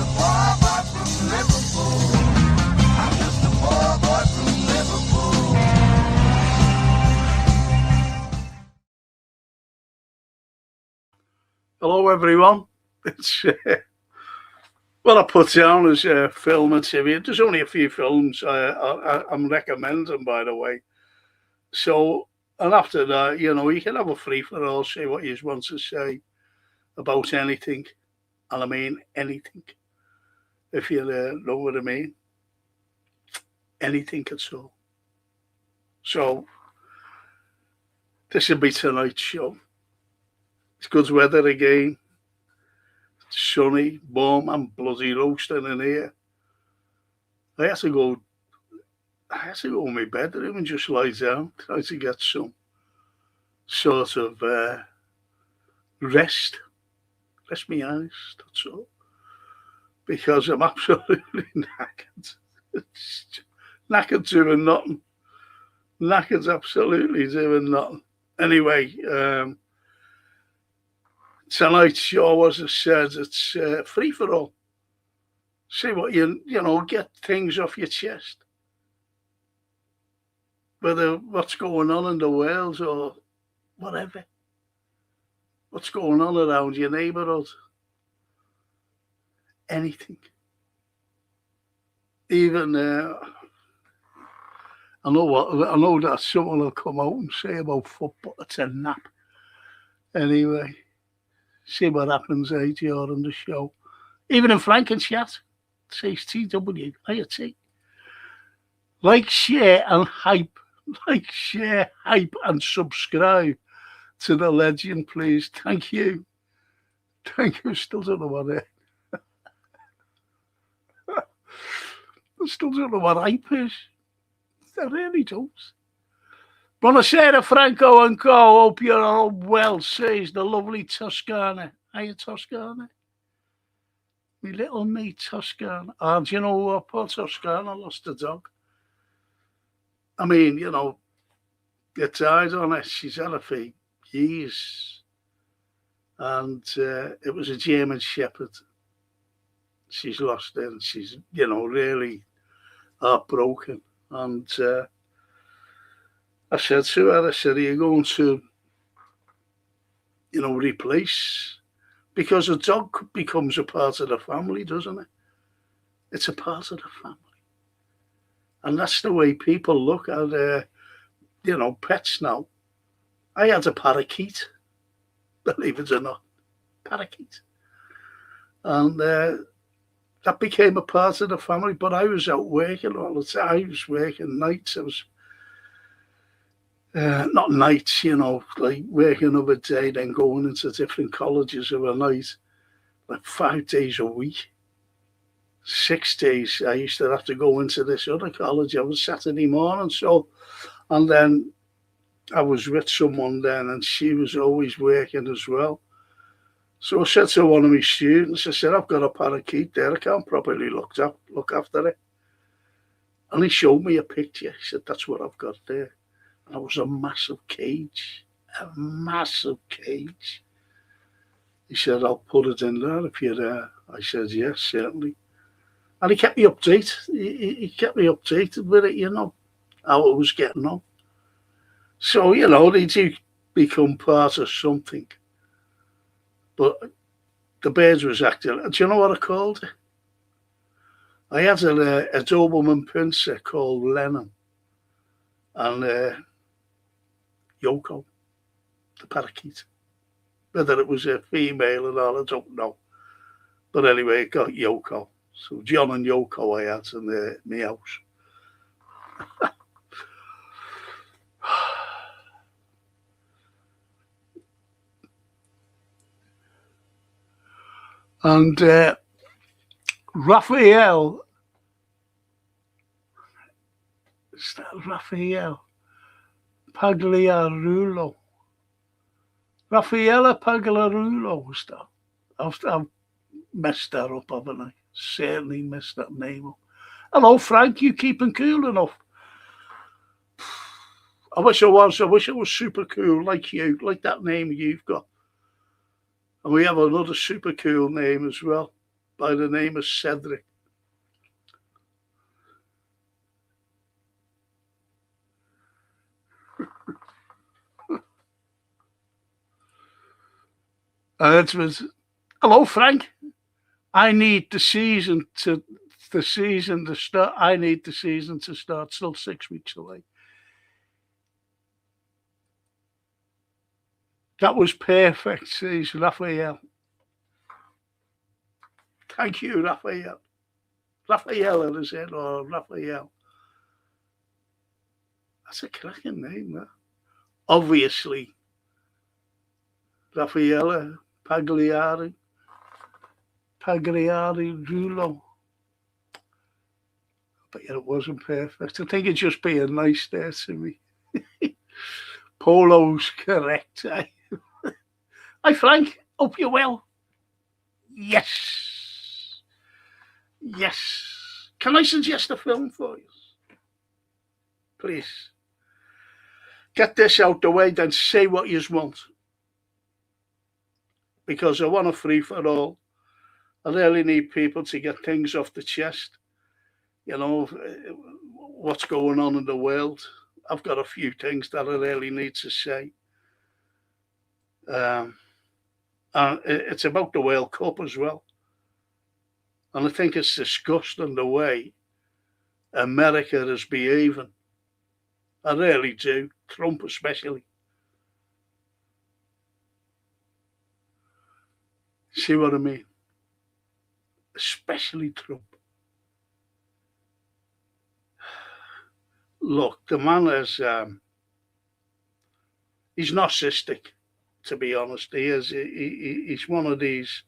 a poor boy from Liverpool. I'm just a poor boy from Liverpool. Hello, everyone. It's what I put down as film and TV. There's only a few films I'm recommending, by the way. So, and after that, you can have a free for all, say what you want to say about anything, and I mean anything. If you know what I mean, anything at all. So, this will be tonight's show. It's good weather again. Sunny, warm, and bloody roasting in here. I had to go in my bedroom and just lie down, try to get some sort of rest my eyes, that's all. Because I'm absolutely knackered. Knackered doing nothing. Knackered absolutely doing nothing. Anyway, tonight's show, as I said, it's free for all. See what get things off your chest. Whether what's going on in the world or whatever. What's going on around your neighbourhood. Anything. Even, I know that someone will come out and say about football, it's a nap. Anyway, see what happens during the show. Even in Frankenchat, it says TW, IoT. Like, share and hype. Like, share, hype and subscribe to the legend, please. Thank you. Thank you. Still don't know what I still don't know what hype is. I really don't. Buonasera, Franco and Co. Hope you're all well, says the lovely Toscana. Hiya, Toscana. Me little mate, Toscana. Oh, do you know what? Poor Toscana lost a dog. I mean, it died on it. She's had it for years. And it was a German Shepherd. She's lost it. And she's, really heartbroken. And I said to her, are you going to, replace? Because a dog becomes a part of the family, doesn't it? It's a part of the family. And that's the way people look at, pets now. I had a parakeet, believe it or not. Parakeet. And that became a part of the family, but I was out working all the time. I was working nights. I was, not nights, like working of a day, then going into different colleges of a night, like 5 days a week. 6 days, I used to have to go into this other college. I was Saturday morning, and then I was with someone then, and she was always working as well. So I said to one of my students, I said, I've got a parakeet there. I can't properly look after it. And he showed me a picture. He said, that's what I've got there. And it was a massive cage. A massive cage. He said, I'll put it in there if you're there. I said, yes, certainly. And he kept me updated. He kept me updated with it, how it was getting on. So, they do become part of something. But the birds was acting. Do you know what I called it? I had a Doberman Pinscher called Lennon. And Yoko, the parakeet. Whether it was a female or not, I don't know. But anyway, it got Yoko. So John and Yoko I had in my house. And Raphael Pagliarulo. Raffaella Pagliarulo was that. I've messed that up, haven't I? Certainly messed that name up. Hello, Frank. You keeping cool enough? I wish I was super cool like you, like that name you've got. And we have another super cool name as well. by the name of Cedric. And it was, hello, Frank. I need the season to start. I need the season to start. Still 6 weeks away. That was perfect, says Raphael. Thank you, Raphael. Raphael, is it? Or Raphael. That's a cracking name, that. Obviously. Raffaella Pagliari Rulo. But yeah, it wasn't perfect. I think it's just being nice there to me. Polo's correct. Hi, Frank. Hope you're well. Yes. Yes. Can I suggest a film for you? Please. Get this out the way, then say what you want. Because I want a free for all. I really need people to get things off the chest. You know, what's going on in the world. I've got a few things that I really need to say. And it's about the World Cup as well. And I think it's disgusting the way America is behaving. I really do. Trump especially. See what I mean? Especially Trump. Look, the man is, he's narcissistic, to be honest. He is. He's one of these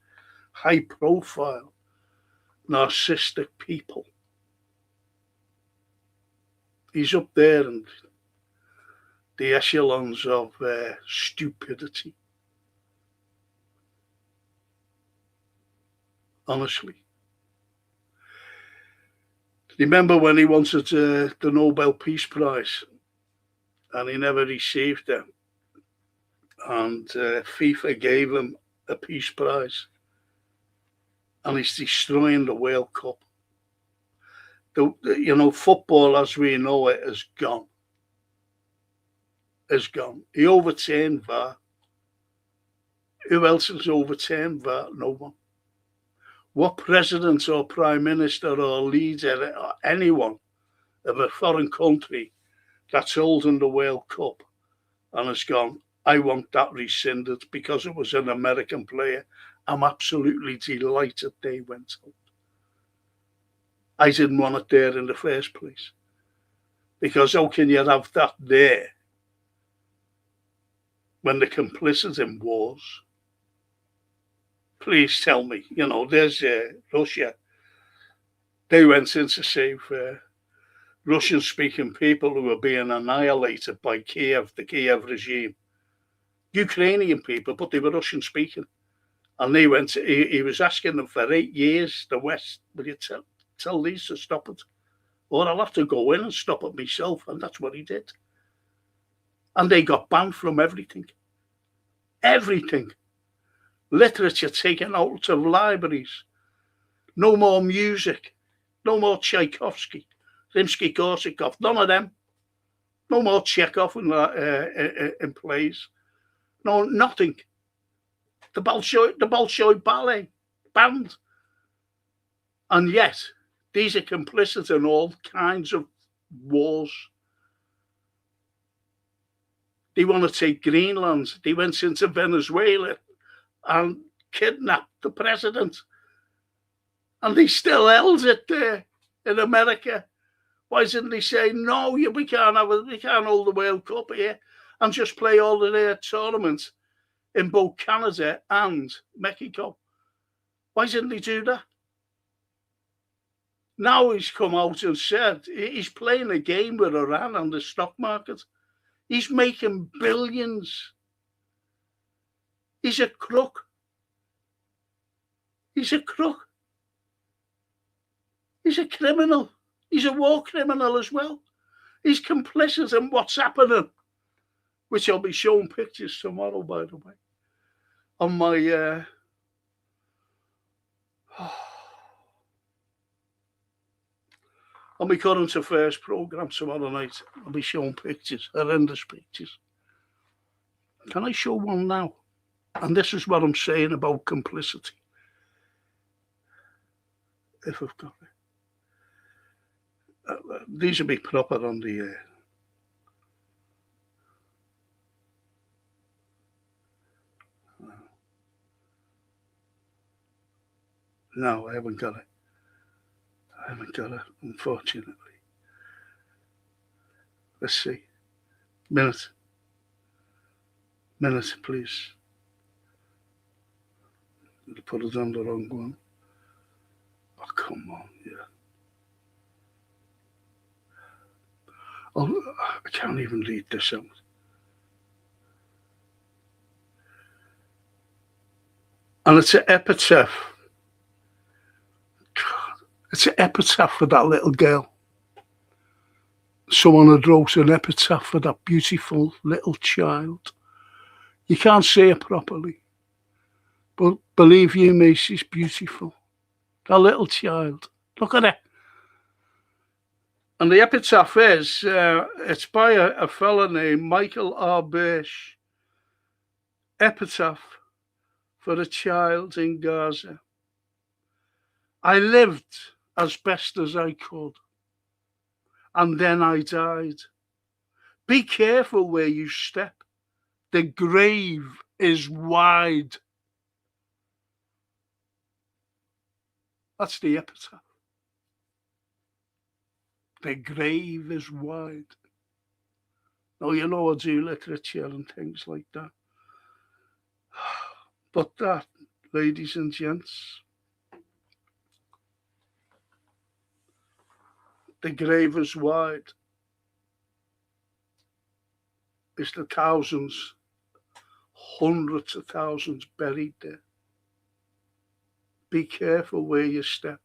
high-profile, narcissistic people. He's up there in the echelons of stupidity. Honestly. Remember when he wanted the Nobel Peace Prize and he never received it, and FIFA gave him a Peace Prize, and he's destroying the World Cup. Football as we know it is gone. Is gone. He overturned VAR. Who else has overturned VAR? No one. What president or prime minister or leader or anyone of a foreign country that's holding the World Cup and has gone, I want that rescinded because it was an American player. I'm absolutely delighted they went out. I didn't want it there in the first place. Because how can you have that there when they're complicit in wars? Please tell me, there's Russia. They went in to save Russian-speaking people who were being annihilated by Kiev, the Kiev regime. Ukrainian people, but they were Russian-speaking. And they went, he was asking them for 8 years, the West, will you tell these to stop it? Or I'll have to go in and stop it myself. And that's what he did. And they got banned from everything. Everything. Literature taken out of libraries. No more music. No more Tchaikovsky, Rimsky-Korsakov. None of them. No more Chekhov in plays. No, nothing. The Bolshoi Ballet banned. And yet, these are complicit in all kinds of wars. They want to take Greenland. They went into Venezuela and kidnapped the president. And they still held it there in America. Why didn't they say, no, we can't hold the World Cup here and just play all of their tournaments in both Canada and Mexico? Why didn't they do that? Now he's come out and said he's playing a game with Iran on the stock market. He's making billions. He's a crook. He's a crook. He's a criminal. He's a war criminal as well. He's complicit in what's happening, which I'll be showing pictures tomorrow, by the way, on my On my current affairs programme tomorrow night, I'll be showing pictures, horrendous pictures. Can I show one now? And this is what I'm saying about complicity. If I've got it. These will be proper on the... No, I haven't got it. Unfortunately. Let's see. Minute, please. I'll put it on the wrong one. Oh, come on, yeah. Oh, I can't even read this out. And it's an epitaph. It's an epitaph for that little girl. Someone had wrote an epitaph for that beautiful little child. You can't say it properly, but believe you me, she's beautiful. That little child. Look at it. And the epitaph is, it's by a fella named Michael R. Birch. Epitaph for a child in Gaza. I lived as best as I could, and then I died. Be careful where you step. The grave is wide. That's the epitaph. The grave is wide. Now, you know I do literature and things like that. But that, ladies and gents, the grave is wide. It's the thousands, hundreds of thousands buried there. Be careful where you step.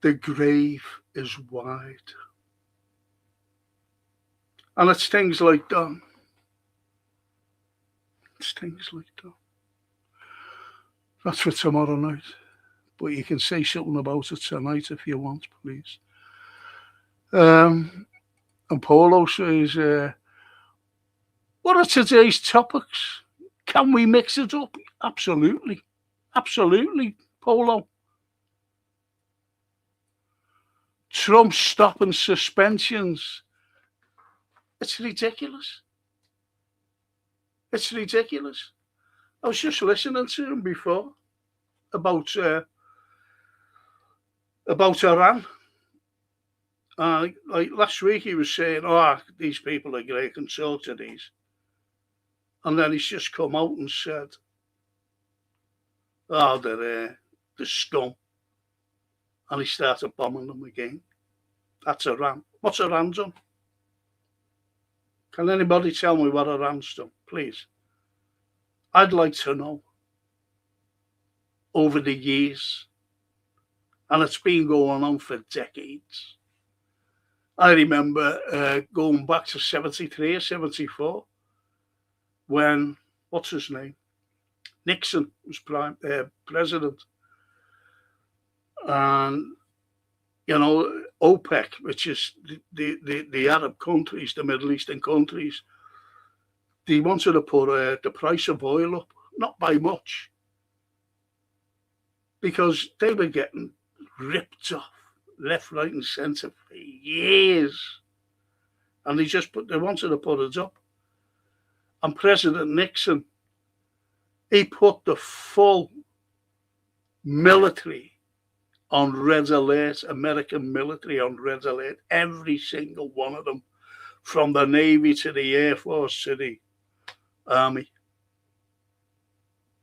The grave is wide. And it's things like that. It's things like that. That's for tomorrow night. But you can say something about it tonight if you want, please. And Paulo says, what are today's topics? Can we mix it up? Absolutely. Absolutely, Paulo. Trump stopping suspensions. It's ridiculous. It's ridiculous. I was just listening to him before about Iran. Like last week he was saying, these people are great, can talk to these. And then he's just come out and said, they're scum. And he started bombing them again. That's Iran. What's Iran done? Can anybody tell me what Iran's done, please? I'd like to know. Over the years. And it's been going on for decades. I remember going back to 73 or 74 when, what's his name? Nixon was president. And, OPEC, which is the Arab countries, the Middle Eastern countries, they wanted to put the price of oil up, not by much, because they were getting ripped off left, right and centre for years. And they wanted to put it up. And President Nixon, he put the full military on red alert, American military on red alert, every single one of them, from the Navy to the Air Force to the Army.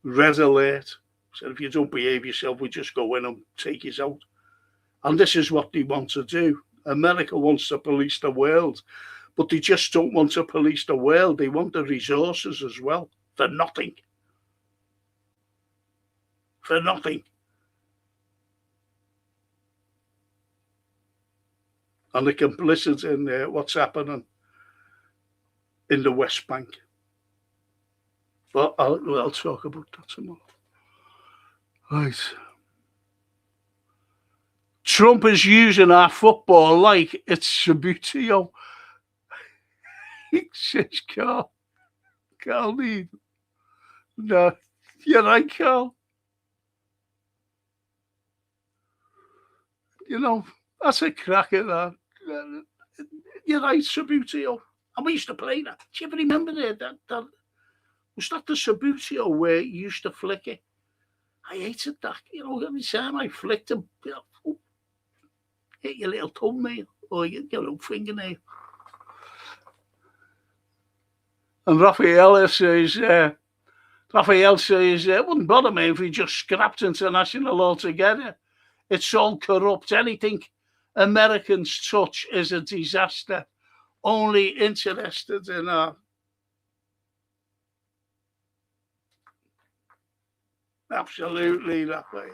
Red alert. So if you don't behave yourself, we just go in and take you out. And this is what they want to do. America wants to police the world, but they just don't want to police the world. They want the resources as well, for nothing. For nothing. And they complicit in what's happening in the West Bank. But I'll talk about that tomorrow. Right. Trump is using our football like it's Sabutio. He says, Carl need. No, you're right, Carl. You know, that's a cracker, that. You're right, Sabutio. And we used to play that. Do you ever remember that was that the Sabutio where you used to flick it? I hated that. You know, every time I flicked him, hit your little thumbnail or your little fingernail. And Raphael says, it wouldn't bother me if we just scrapped international altogether. It's all corrupt. Anything Americans touch is a disaster. Only interested in absolutely, Raphael.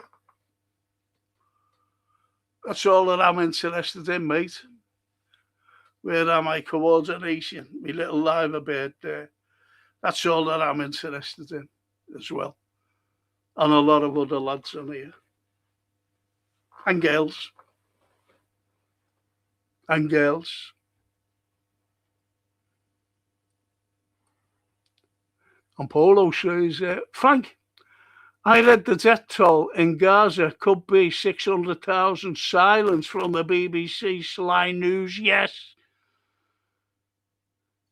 That's all that I'm interested in, mate. Where am I? Coordination. My little liver bird there. That's all that I'm interested in as well. And a lot of other lads on here. And girls. And girls. And Polo says, Frank, I read the death toll in Gaza could be 600,000. Silence from the BBC Sly News. Yes.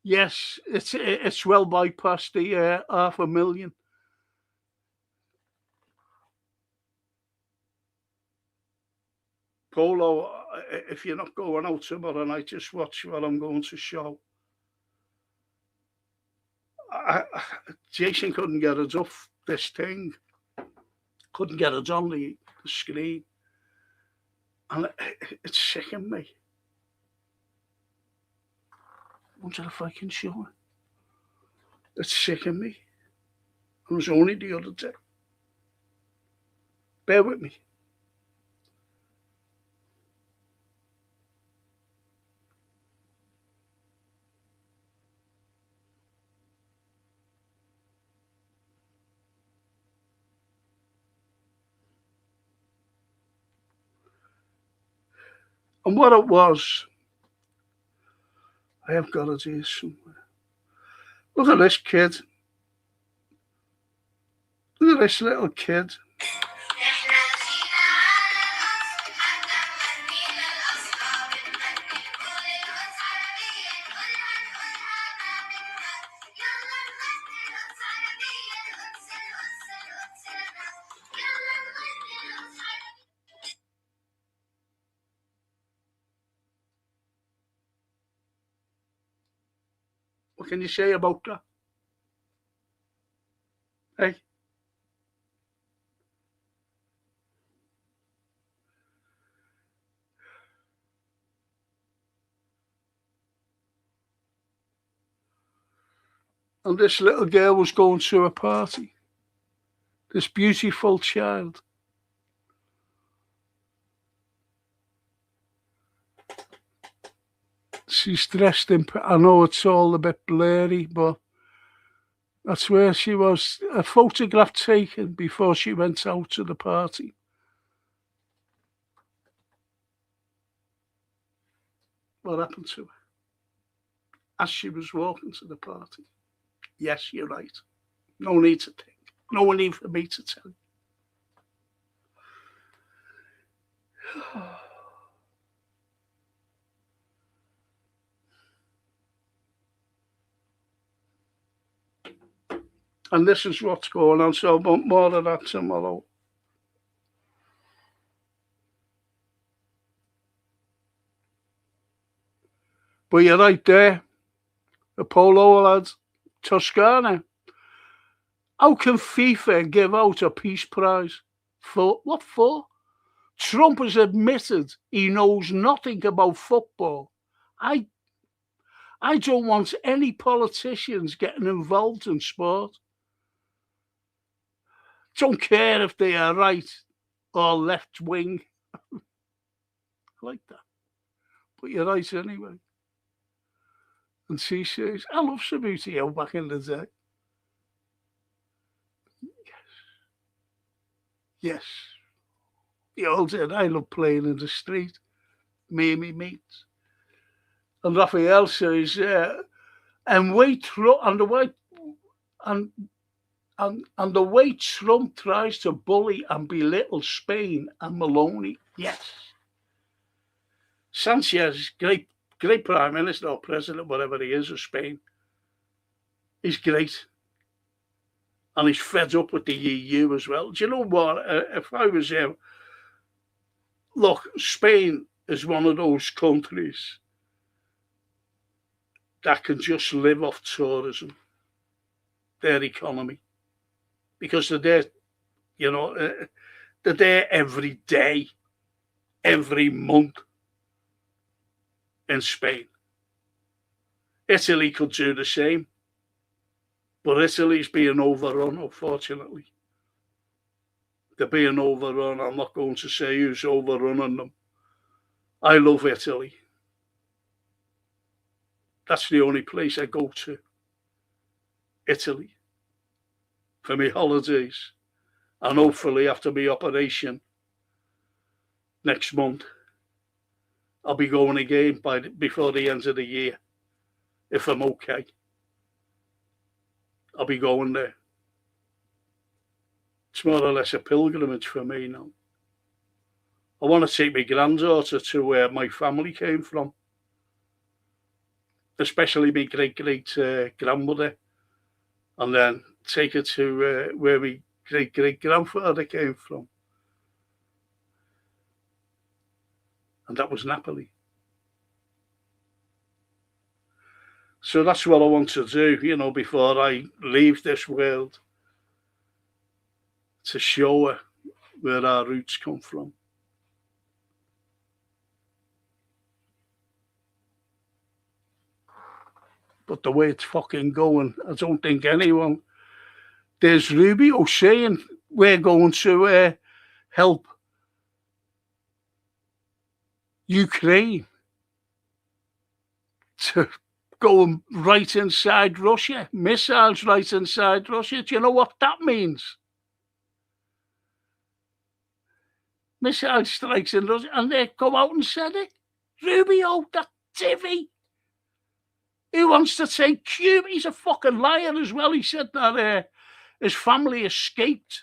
Yes, it's well bypassed the 500,000. Polo, if you're not going out tomorrow night, just watch what I'm going to show. Jason couldn't get it off this thing. Couldn't get it on the screen. And it's sickening me. I wonder if I can show it. It's sickening me. It was only the other day. Bear with me. And what it was, I have got it here somewhere. Look at this kid. Look at this little kid. What can you say about that? Hey? And this little girl was going to a party. This beautiful child. She's dressed in, I know it's all a bit blurry, but that's where she was. A photograph taken before she went out to the party. What happened to her? As she was walking to the party. Yes, you're right. No need to think. No need for me to tell you. And this is what's going on. So more of that tomorrow. But you're right there. The Polo lads. Toscana. How can FIFA give out a peace prize? For what for? Trump has admitted he knows nothing about football. I don't want any politicians getting involved in sport. Don't care if they are right or left wing. I like that. But you're right anyway. And she says, I love Sabutio back in the day. Yes. The old said, I love playing in the street, me and me mates. And Raphael says, and the way and and the way Trump tries to bully and belittle Spain and Maloney, yes. Sanchez, great prime minister or president, whatever he is, of Spain, he's great. And he's fed up with the EU as well. Do you know what? If I was him, look, Spain is one of those countries that can just live off tourism, their economy, because they're there, they're there every day, every month in Spain. Italy could do the same, but Italy's being overrun, unfortunately. They're being overrun. I'm not going to say who's overrunning them. I love Italy. That's the only place I go to. Italy. For my holidays. And hopefully after my operation next month, I'll be going again before the end of the year. If I'm okay. I'll be going there. It's more or less a pilgrimage for me now. I want to take my granddaughter to where my family came from. Especially my great-great-grandmother. And then take her to where my great-great-grandfather came from. And that was Napoli. So that's what I want to do, before I leave this world. To show her where our roots come from. But the way it's fucking going, I don't think anyone. There's Rubio saying we're going to help Ukraine to go right inside Russia, missiles right inside Russia. Do you know what that means? Missile strikes in Russia, and they come out and said it. Rubio, that divvy. Who wants to take Cuba? He's a fucking liar as well. He said that his family escaped.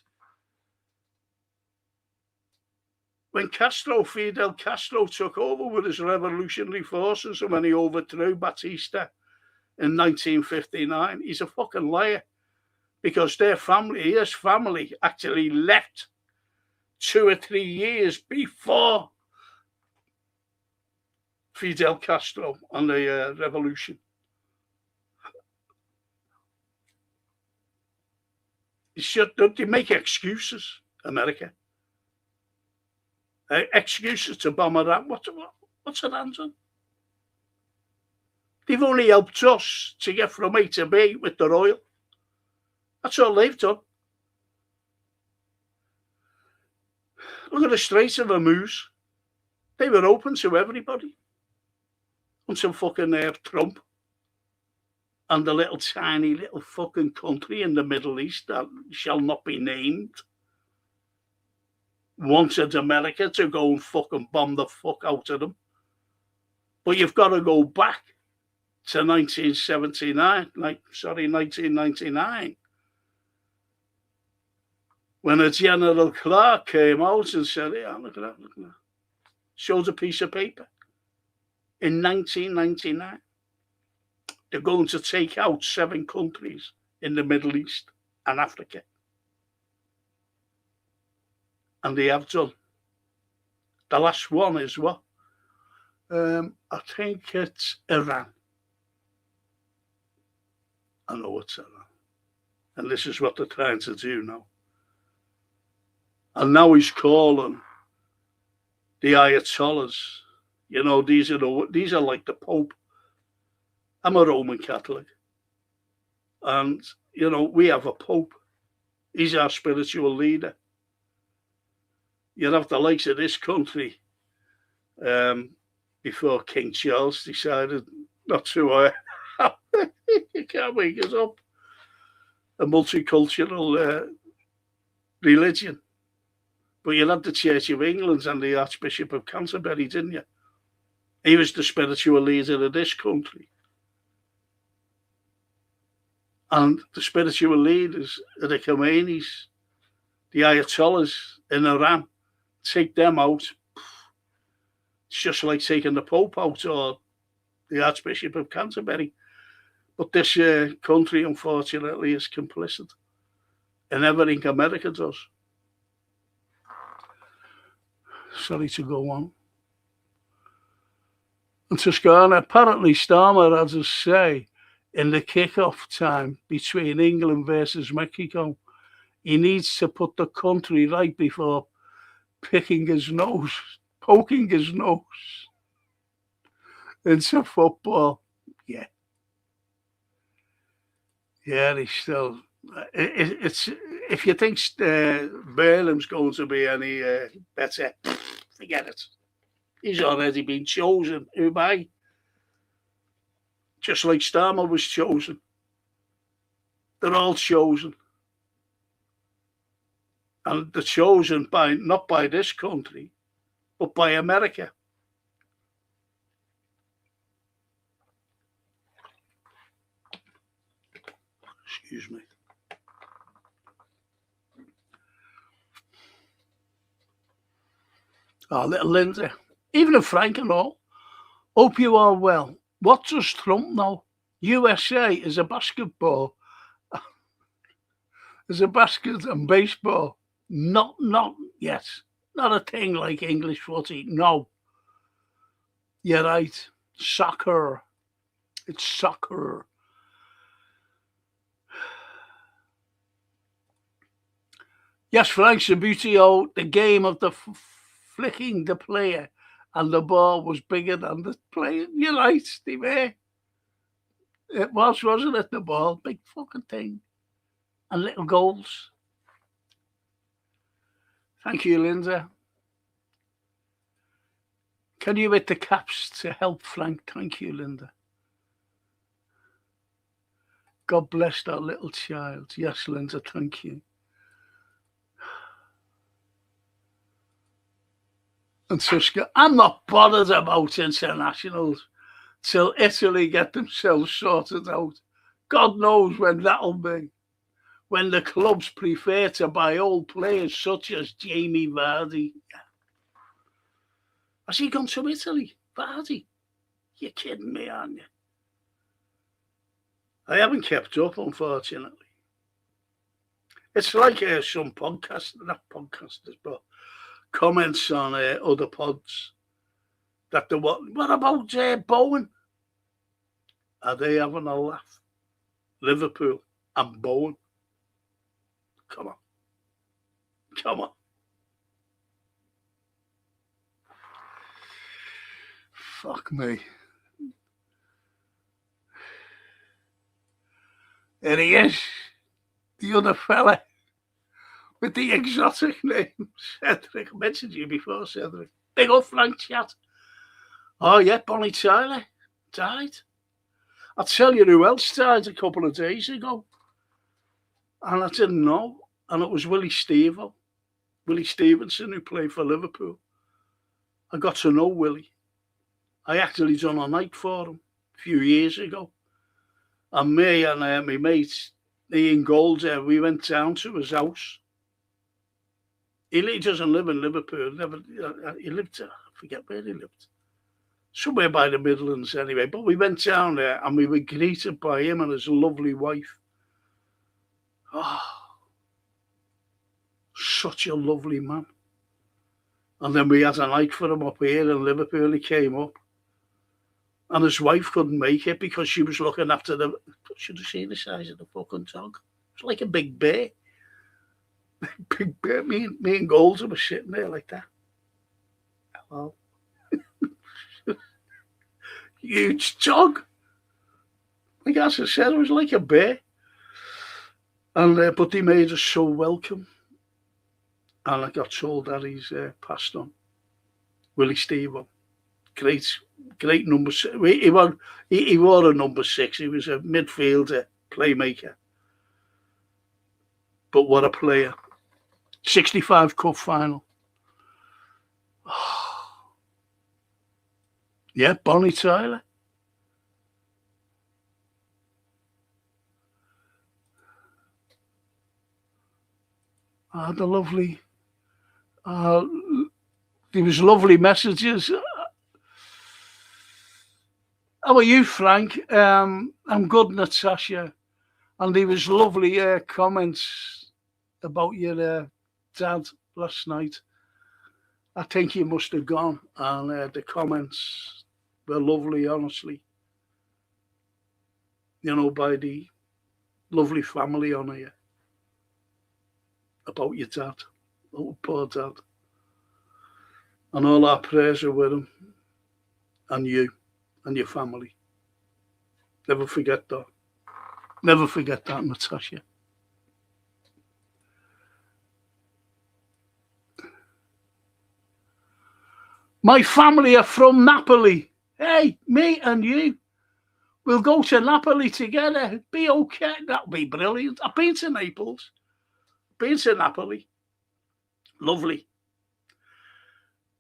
When Fidel Castro took over with his revolutionary forces and when he overthrew Batista in 1959, he's a fucking liar. Because his family actually left 2 or 3 years before Fidel Castro and the revolution. Don't they make excuses, America? Excuses to bomb Iran. What's Iran done? They've only helped us to get from A to B with their oil. That's all they've done. Look at the Straits of Hormuz. They were open to everybody. Until fucking Trump and the little tiny little fucking country in the Middle East that shall not be named wanted America to go and fucking bomb the fuck out of them. But you've got to go back to 1999. When a General Clark came out and said, yeah, look at that. Showed a piece of paper. In 1999, they're going to take out 7 countries in the Middle East and Africa. And they have done. The last one is what? I think it's Iran. I know it's Iran. And this is what they're trying to do now. And now he's calling the Ayatollahs. These are like the Pope. I'm a Roman Catholic. And, we have a Pope. He's our spiritual leader. You have the likes of this country before King Charles decided not to, you can't wake us up, a multicultural religion. But you had the Church of England and the Archbishop of Canterbury, didn't you? He was the spiritual leader of this country. And the spiritual leaders of the Khomeinis, the Ayatollahs in Iran, take them out. It's just like taking the Pope out or the Archbishop of Canterbury. But this country, unfortunately, is complicit in everything America does. Sorry to go on. And Toscana, apparently Starmer has a say in the kick-off time between England versus Mexico. He needs to put the country right before poking his nose into football. Yeah. Yeah, he's still... It's if you think Burnham's going to be any better, forget it. He's already been chosen. Who by? Just like Starmer was chosen. They're all chosen. And they're chosen by not by this country, but by America. Excuse me. Oh, little Lindsay. Even if Frank and all. Hope you are well. What does Trump know? USA is a basketball. Is a basket and baseball. Not yet. Not a thing like English footy. No. You're right. Soccer. It's soccer. Yes, Frank Sabutio, the game of the flicking the player and the ball was bigger than the player. You're right, Steve. It was, wasn't it, the ball? Big fucking thing. And little goals. Thank you, Linda. Can you hit the caps to help Frank? Thank you, Linda. God bless that little child. Yes, Linda, thank you. And Tuska, I'm not bothered about internationals till Italy get themselves sorted out. God knows when that'll be. When the clubs prefer to buy old players such as Jamie Vardy. Has he gone to Italy? Vardy? You're kidding me, aren't you? I haven't kept up, unfortunately. It's like some podcasts, not podcasters, but comments on other pods that what about Bowen? Are they having a laugh? Liverpool and Bowen. Come on. Fuck me. There he is, the other fella with the exotic name, Cedric. I mentioned you before, Cedric. Big up Frank chat. Oh yeah, Bonnie Tyler died. I'll tell you who else died a couple of days ago. And I didn't know. And it was Willie Stevenson, who played for Liverpool. I got to know Willie. I actually done a night for him a few years ago. And me and my mate, Ian Golder, we went down to his house. He doesn't live in Liverpool. He lived, I forget where he lived. Somewhere by the Midlands anyway. But we went down there and we were greeted by him and his lovely wife. Oh, such a lovely man. And then we had a night for him up here in Liverpool. He came up. And his wife couldn't make it because she was looking after the... Should have seen the size of the fucking dog. It's like a big bear. Big bear. Me and Golder were sitting there like that. Hello. Huge dog. Like as I said, it was like a bear. And but they made us so welcome. And I got told that he's passed on. Willie Stevenson. Great number 6. He wore a number 6. He was a midfielder, playmaker. But what a player. 65 cup final. Yeah, Bonnie Tyler. The lovely. Uh, there was lovely messages. How are you, Frank? I'm good, Natasha. And there was lovely comments about your dad last night. I think you must have gone, and the comments were lovely, honestly. By the lovely family on here about your dad, oh poor dad, and all our prayers are with him and you and your family. Never forget that. Never forget that, Natasha. My family are from Napoli. Hey, me and you. We'll go to Napoli together. Be okay. That'll be brilliant. I've been to Naples. Been to Napoli. Lovely.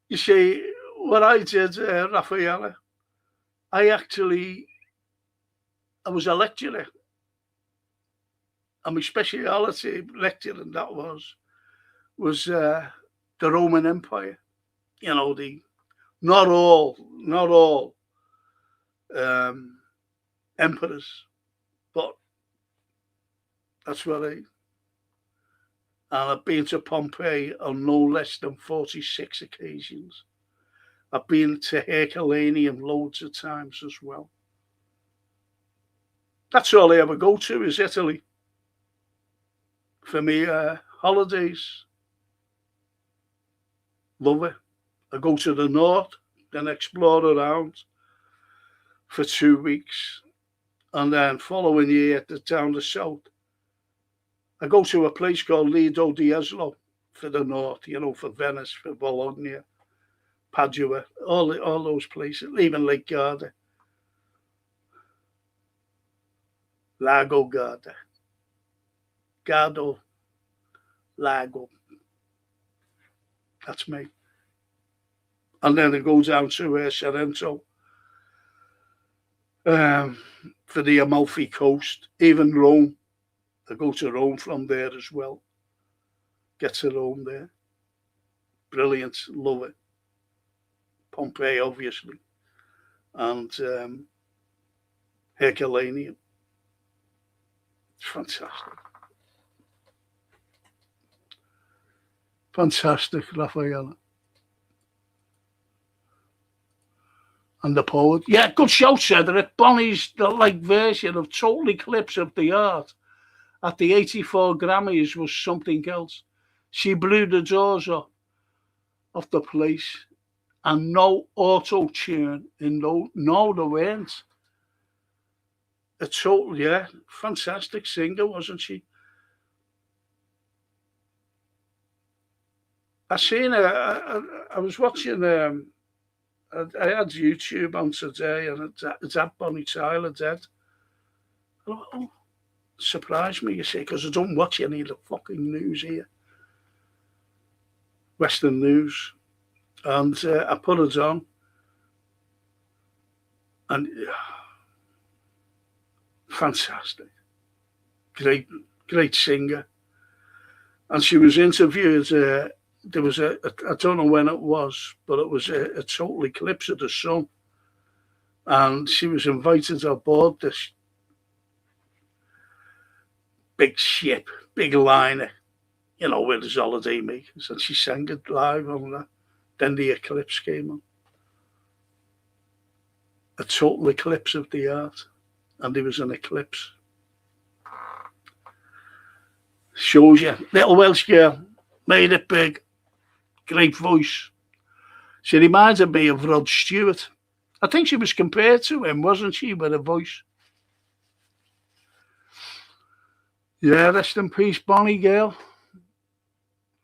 You see, what I did, Raffaella, I was a lecturer. And my speciality lecturing that was the Roman Empire. The not all emperors, but that's what and I've been to Pompeii on no less than 46 occasions. I've been to Herculaneum loads of times as well. That's all I ever go to is Italy. For me, holidays, love it. I go to the north, then explore around for 2 weeks, and then following year down the south. I go to a place called Lido di Eslo for the north, for Venice, for Bologna, Padua, all those places, even Lake Garda, Lago Garda, Gardo, Lago. That's me. And then I go down to Sorrento for the Amalfi Coast, even Rome. I go to Rome from there as well. Get to Rome there. Brilliant, love it. Pompeii, obviously, and Herculaneum. It's fantastic. Fantastic, Raffaella. And the poet. Yeah, good show, Cedric. Bonnie's the version of Total Eclipse of the Heart at the 84 Grammys was something else. She blew the doors off of the place and no auto-tune in no there weren't. A total, yeah, fantastic singer, wasn't she? I seen her, I was watching, I had YouTube on today and it's at Bonnie Tyler dead. Oh, surprised me, you see, because I don't watch any of the fucking news here. Western news. And I put it on. And fantastic. Great singer. And she was interviewed. There was I don't know when it was, but it was a total eclipse of the sun. And she was invited aboard this big ship, big liner, with his holiday makers. And she sang it live on that. Then the eclipse came on. A total eclipse of the heart. And there was an eclipse. Shows you. Little Welsh girl. Made it big. Great voice. She reminded me of Rod Stewart. I think she was compared to him, wasn't she, with her voice? Yeah, rest in peace, Bonnie girl.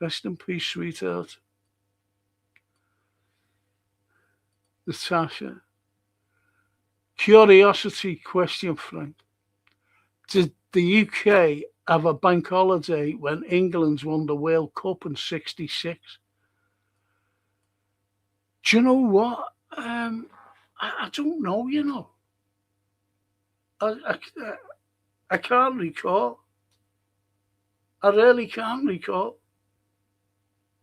Rest in peace, sweetheart. Natasha. Curiosity question, Frank. Did the UK have a bank holiday when England won the World Cup in '66? Do you know what? I don't know, you know. I can't recall. I really can't recall.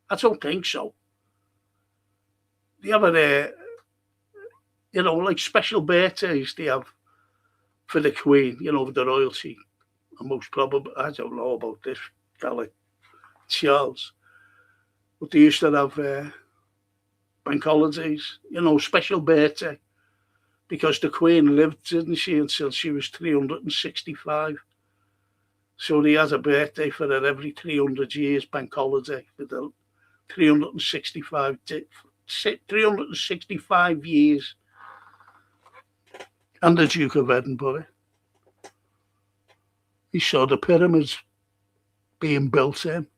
I don't think so. The other, like special birthdays they have for the Queen, the royalty. And most probably, I don't know about this fella, Charles, but they used to have bank holidays, special birthday, because the Queen lived, didn't she, until she was 365. So they had a birthday for her every 300 years, bank holiday, for the 365, 365 years. And the Duke of Edinburgh. He saw the pyramids being built in.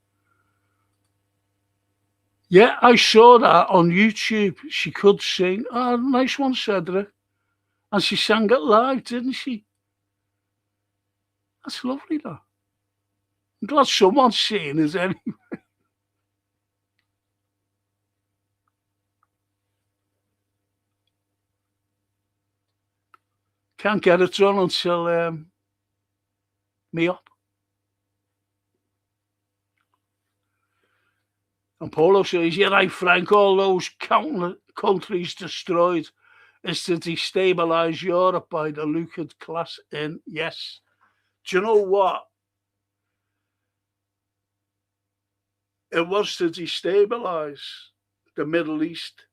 Yeah, I saw that on YouTube. She could sing. Oh, nice one, Cedric. And she sang it live, didn't she? That's lovely, though. I'm glad someone's seeing it anyway. Can't get it done until me up. And Polo says, you're right, Frank, all those countries destroyed is to destabilise Europe by the lucid class in. Yes. Do you know what? It was to destabilise the Middle East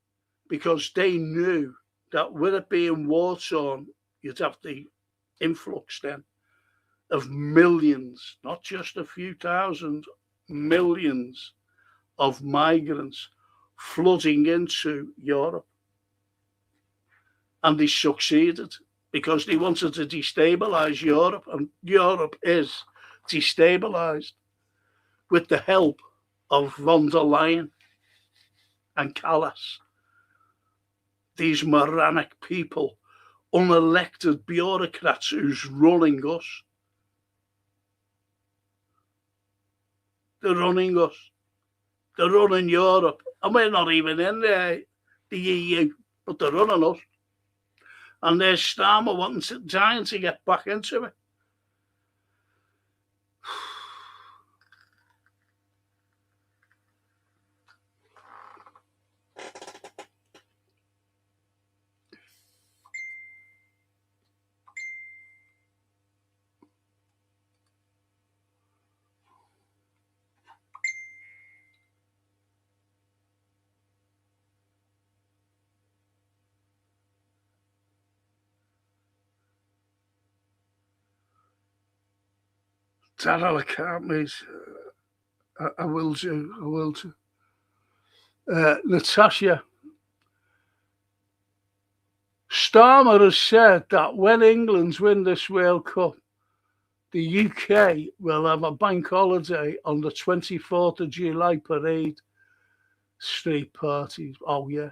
because they knew that with it being war-torn, you'd have the influx then of millions, not just a few thousand, millions of migrants flooding into Europe. And they succeeded because they wanted to destabilise Europe, and Europe is destabilised with the help of von der Leyen and Callas. These moronic people, unelected bureaucrats who's running us. They're running us. They're running Europe. And we're not even in the EU, but they're running us. And there's Starmer trying to get back into it. Daryl, I can't, mate. I will do. Natasha, Starmer has said that when England win this World Cup, the UK will have a bank holiday on the 24th of July parade. Street parties. Oh, yeah.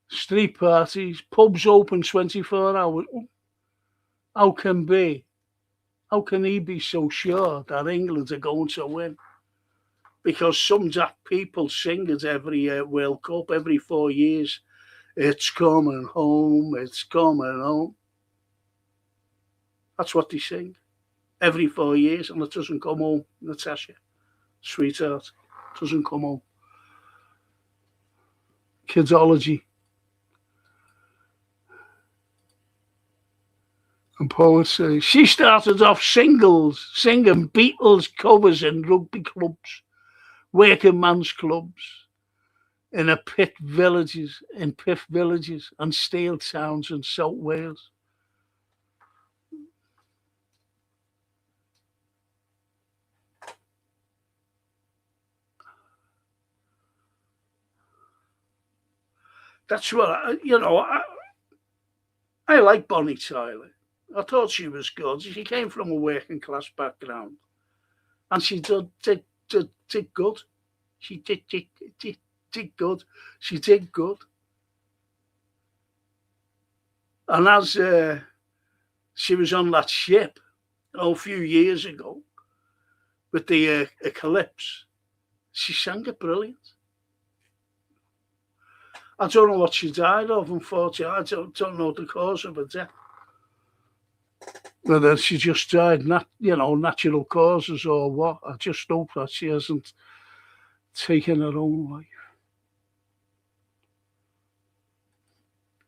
Street parties. Pubs open 24 hours. How can he be so sure that England are going to win? Because some daft people sing it every World Cup, every 4 years. It's coming home, it's coming home. That's what they sing every 4 years, and it doesn't come home, Natasha. Sweetheart, it doesn't come home. Kidsology. And Paul says, she started off singing Beatles covers in rugby clubs, working man's clubs, in pith villages and steel towns in South Wales. That's what I like Bonnie Tyler. I thought she was good. She came from a working class background, and she did good. She did good. She did good. And as she was on that ship a few years ago with the Eclipse, she sang it brilliant. I don't know what she died of, unfortunately. I don't know the cause of her death. Whether she just died, natural causes or what. I just hope that she hasn't taken her own life.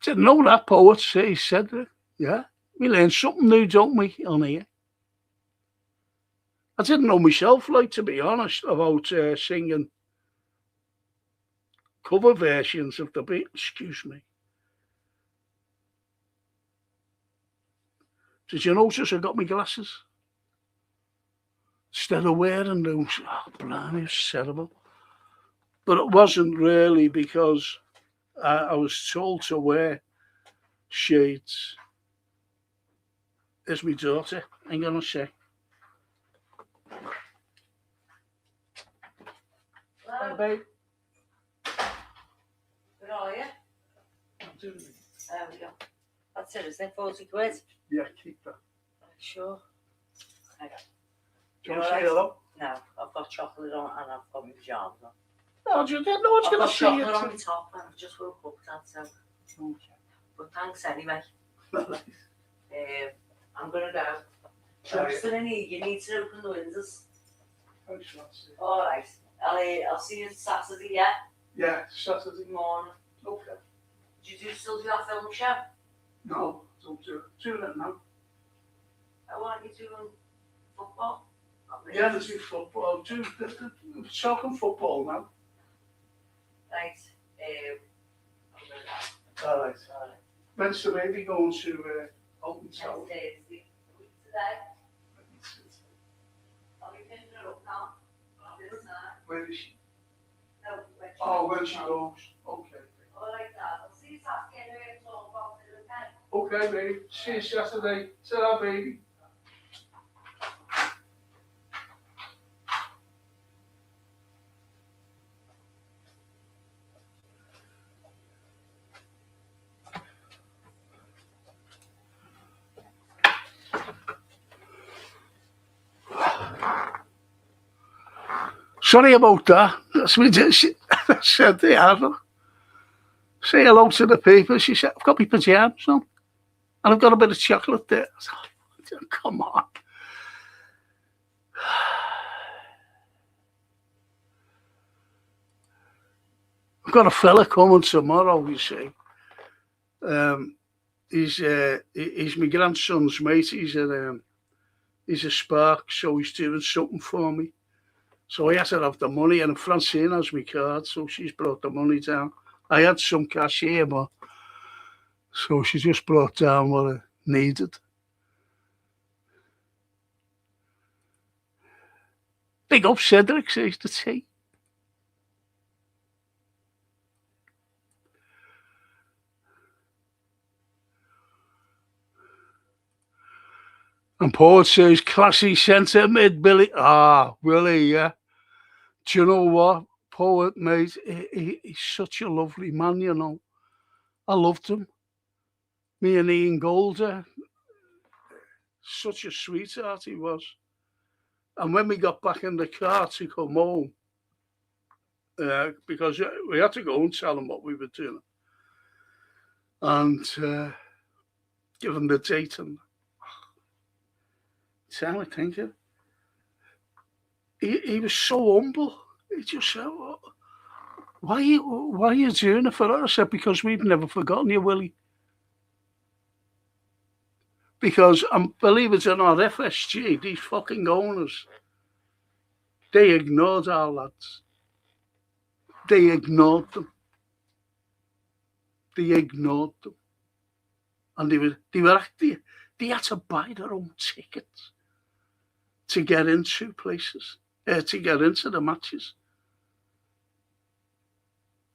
Didn't know that poet he said that. Yeah, we learn something new, don't we, on here? I didn't know myself, like, to be honest, about singing cover versions of the Beatles. Excuse me. Did you notice I got my glasses? Instead of wearing those, blimey, it's terrible. But it wasn't really because I was told to wear shades. There's my daughter. Hang on a sec. Hello. Hi, babe. Where are you? There we go. That's it, isn't it? 40 quid. Yeah, keep that. Sure. Hang on. Do you want to say hello? No, I've got chocolate on and I've got my pyjamas on. No, no one's I've going to got see you. chocolate on my top and I've just woke up, Dad, so. Okay. But thanks anyway. Nice. I'm going to go. Justin in here, you need to open the windows. Thanks, Nancy. Alright. I'll see you Saturday, yeah? Yeah, Saturday. Morning. Okay. Did you still do that film show? No, don't do it. Do that now. I want you doing football. Yeah, there's do football. Talking football now. Right. I'm going to go. All right. When's the baby going to Open Next Town? day is the week today. I'll be picking her up now. This night. Where is she? No, when she Oh, goes when she home. goes. Okay. All right, Dad. I'll see you Saturday anyway. It's all about it, okay? Okay, baby. See you Saturday. Ta-ra, baby. Sorry about that. That's me. She said, yeah, say hello to the people. She said, I've got my pyjamas on and I've got a bit of chocolate there. I said, oh, come on. I've got a fella coming tomorrow, you see. He's my grandson's mate. He's a spark, so he's doing something for me. So I had to have the money, and Francine has my card, so she's brought the money down. I had some cash here, but so she just brought down what I needed. Big up Cedric, says the tea. And Paul says, classy centre mid, Billy. Willie, yeah. Do you know what? Poet, mate, he's such a lovely man, you know. I loved him. Me and Ian Golder, such a sweetheart he was. And when we got back in the car to come home, because we had to go and tell him what we were doing, and give him the date, and tell me, thank you. He was so humble. He just said, why are you doing it for us? I said, because we've never forgotten you, Willie. Because, believe it or not, FSG, these fucking owners, they ignored our lads. They ignored them. And they had to buy their own tickets to get into places, to get into the matches.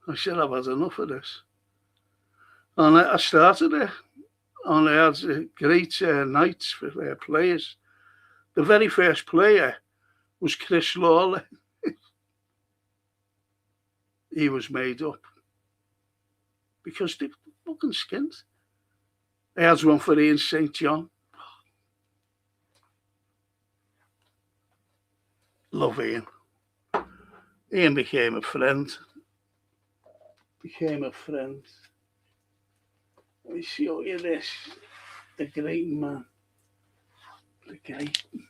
I said, I've had enough of this. And I started it, and I had great nights for players. The very first player was Chris Lawley. He was made up because they were fucking skint. I had one for Ian St. John. Love Ian. Ian became a friend. became a friend. Let me show you this. The great man. The great man.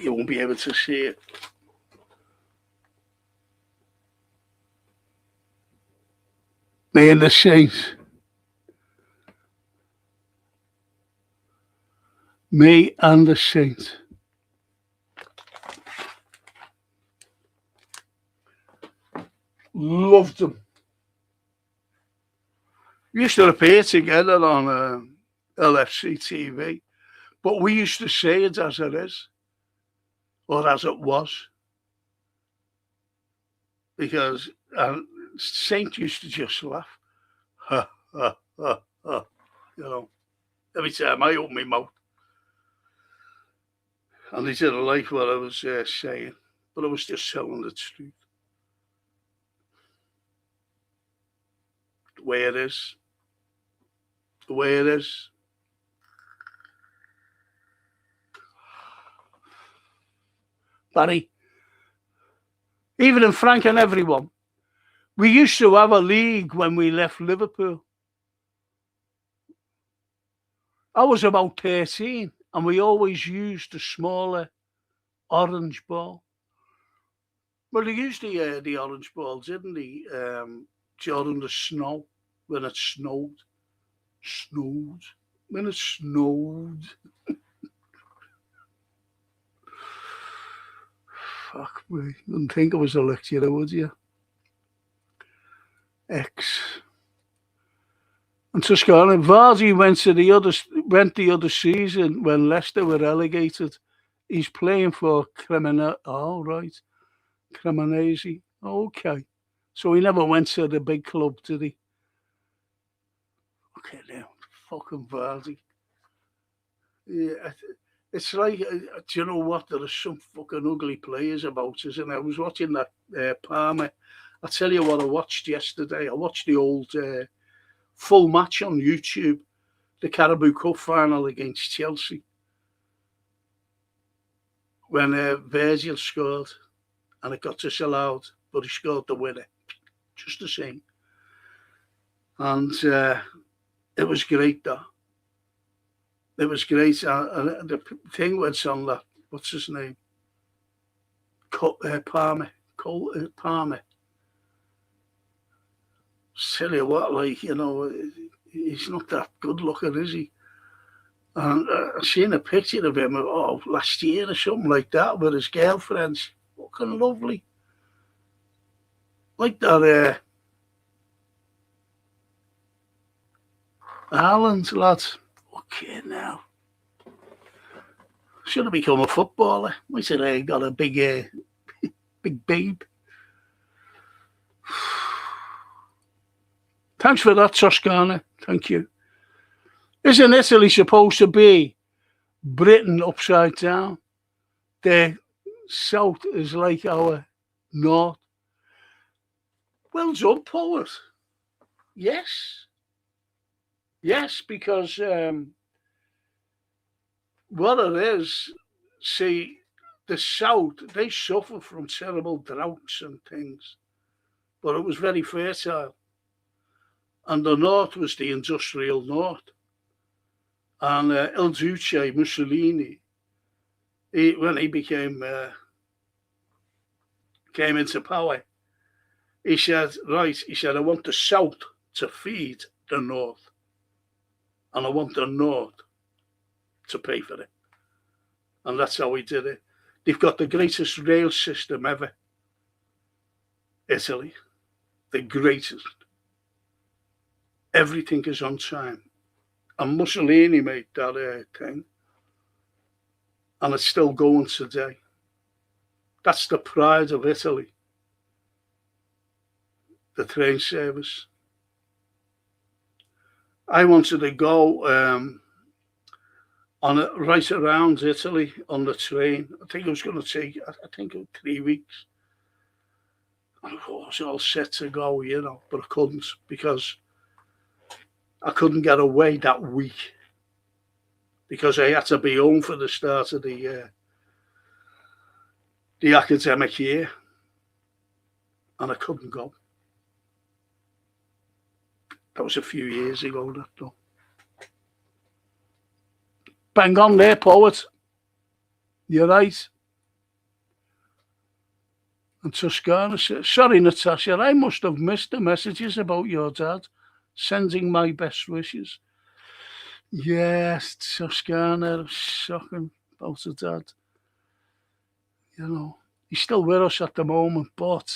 You won't be able to see it. Me and the Saints. Me and the Saints. Loved them. We used to appear together on LFC TV, but we used to say it as it is, or as it was, because Saint used to just laugh, ha ha ha ha, you know, every time I opened my mouth, and he didn't like what I was saying, but I was just telling the truth, the way it is, the way it is. Barry, even in Frank and everyone, we used to have a league when we left Liverpool. I was about 13, and we always used the smaller orange ball. Well, they used the orange ball, didn't they? During the snow, when it snowed. When it snowed. Fuck me. You wouldn't think I was a lecturer, would you? X. And Tuscany. Vardy went the other season when Leicester were relegated. He's playing for Cremonese. Oh, right. Cremonese. Okay. So he never went to the big club, did he? Okay, now. Fucking Vardy. Yeah, it's like, do you know what? There are some fucking ugly players about, isn't there? I was watching that Palmer. I'll tell you what I watched yesterday. I watched the old full match on YouTube, the Carabao Cup final against Chelsea, when Virgil scored, and it got disallowed, but he scored the winner, just the same. And it was great, though. It was great. The thing was on that, what's his name? Palmer. Palmer. Tell you what, like, you know, he's not that good looking, is he? And I seen a picture of him, last year or something like that, with his girlfriends. Fucking lovely. Like that, Ireland lad. Okay, now. Should have become a footballer. I said I got a big babe. Thanks for that, Toscana. Thank you. Isn't Italy supposed to be Britain upside down? Their south is like our north. Well done, poet. Yes. Yes, because what it is, see, the south, they suffer from terrible droughts and things, but it was very fertile. And the north was the industrial north. And Il Duce, Mussolini, when he came into power, he said, I want the south to feed the north, and I want the north to pay for it. And that's how he did it. They've got the greatest rail system ever, Italy, the greatest. Everything is on time. And Mussolini made that thing. And it's still going today. That's the pride of Italy. The train service. I wanted to go right around Italy on the train. I think it was going to take, 3 weeks. I was all set to go, but I couldn't because I couldn't get away that week because I had to be home for the start of the academic year, and I couldn't go. That was a few years ago, that though. Bang on there, poet. You're right. And Toscana says, sorry, Natasha, I must have missed the messages about your dad. Sending my best wishes. Yes, Toscana, shocking about her dad. You know, he's still with us at the moment, but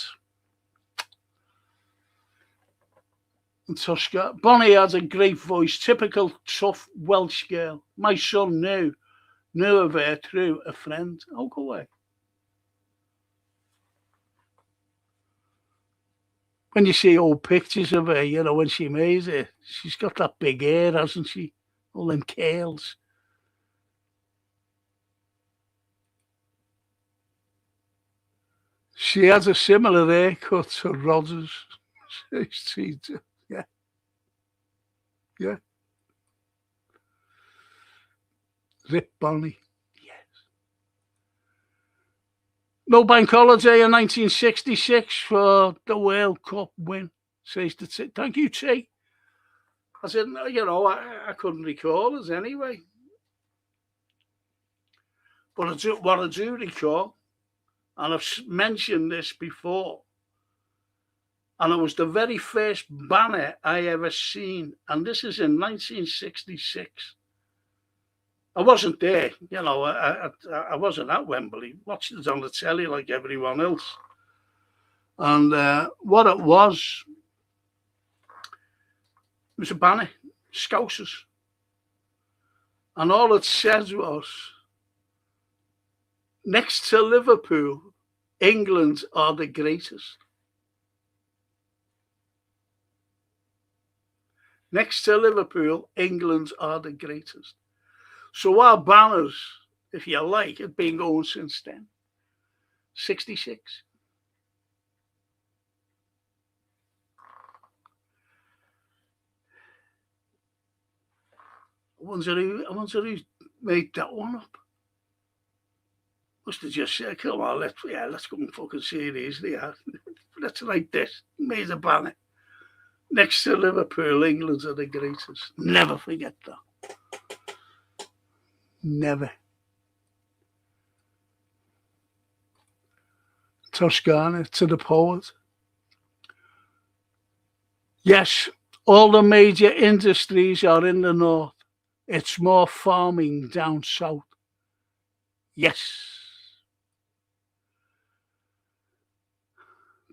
Toscana, Bonnie has a great voice, typical tough Welsh girl. My son knew of her through a friend. Oh, go away. When you see old pictures of her, you know, when she made it, she's got that big hair, hasn't she? All them curls. She has a similar haircut to Rodgers. Yeah. Yeah. Rip Bonnie. Yes. No bank holiday in 1966 for the World Cup win, says the T. Thank you, T. I said, you know, I couldn't recall it anyway. But what I do recall, and I've mentioned this before, and it was the very first banner I ever seen, and this is in 1966. I wasn't there, you know, I wasn't at Wembley, watched it on the telly like everyone else. And what it was a banner, Scousers. And all it said was, next to Liverpool, England are the greatest. Next to Liverpool, England are the greatest. So our banners, if you like, have been going since then. 66. I wonder who made that one up. Must have just said, come on, let's go and fucking seriously. Let's write this. Made a banner. Next to Liverpool, England are the greatest. Never forget that. Never. Toscana, to the poet. Yes, all the major industries are in the north. It's more farming down south. Yes.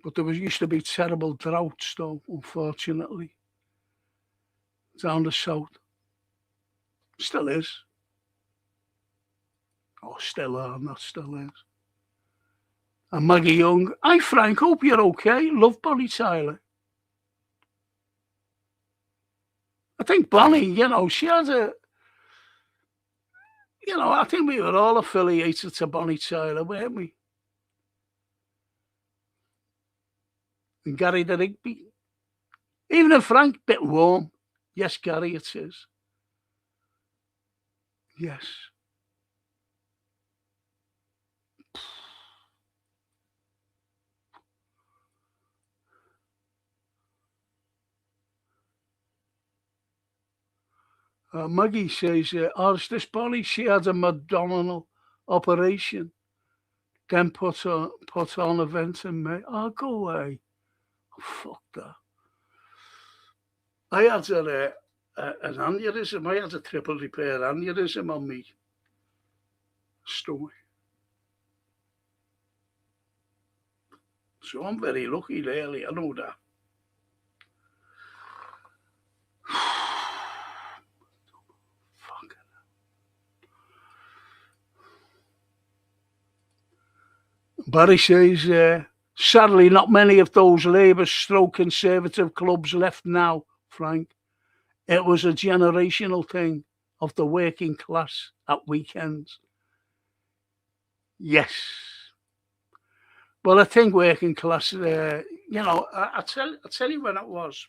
But there used to be terrible droughts, though, unfortunately, down the south. Still is. Oh, still are, not still is. And Maggie Young. Hi, Frank, hope you're okay. Love Bonnie Tyler. I think Bonnie, you know, she has a... You know, I think we were all affiliated to Bonnie Tyler, weren't we? And Gary the Rigby. Even if Frank, bit warm. Yes, Gary, it is. Yes. Maggie says, is this Bonnie? She had a abdominal operation, then put on a vent in May. Oh, go away. Oh, fuck that. I had an aneurysm. I had a triple repair aneurysm on me stomach. So I'm very lucky, really. I know that. Barry says, sadly, not many of those Labour/Conservative clubs left now, Frank. It was a generational thing of the working class at weekends. Yes. Well, I think working class, you know, I'll tell you when it was.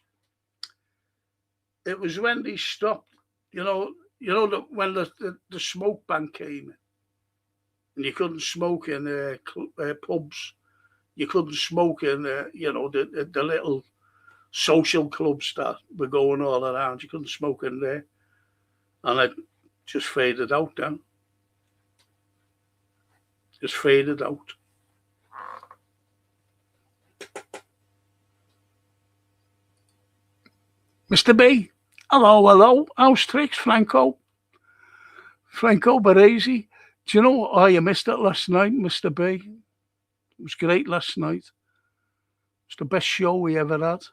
It was when they stopped, when the smoke ban came in, and you couldn't smoke in pubs. You couldn't smoke in, the little social clubs that were going all around. You couldn't smoke in there. And it just faded out then. Just faded out. Mr. B, hello. How's tricks, Franco? Franco Baresi. Do you know how you missed it last night, Mr. B? It was great last night. It's the best show we ever had.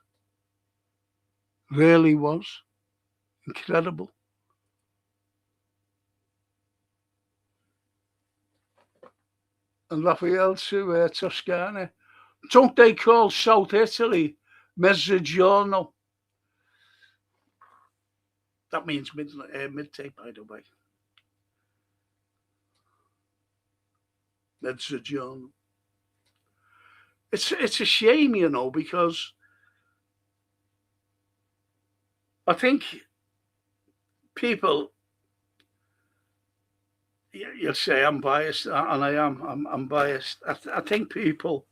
Really was. Incredible. And Raphael to Toscana. Don't they call South Italy Mezzogiorno? That means midday, by the way. Mezzogiorno. It's a shame, because I think people, you'll say I'm biased, and I am. I'm biased. I think people,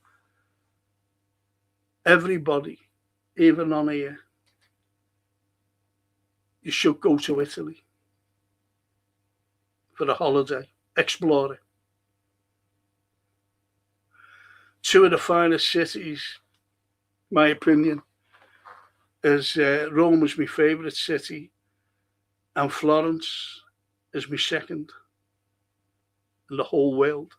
everybody, even on here, you should go to Italy for a holiday, explore it. Two of the finest cities, my opinion, is Rome was my favourite city, and Florence is my second in the whole world,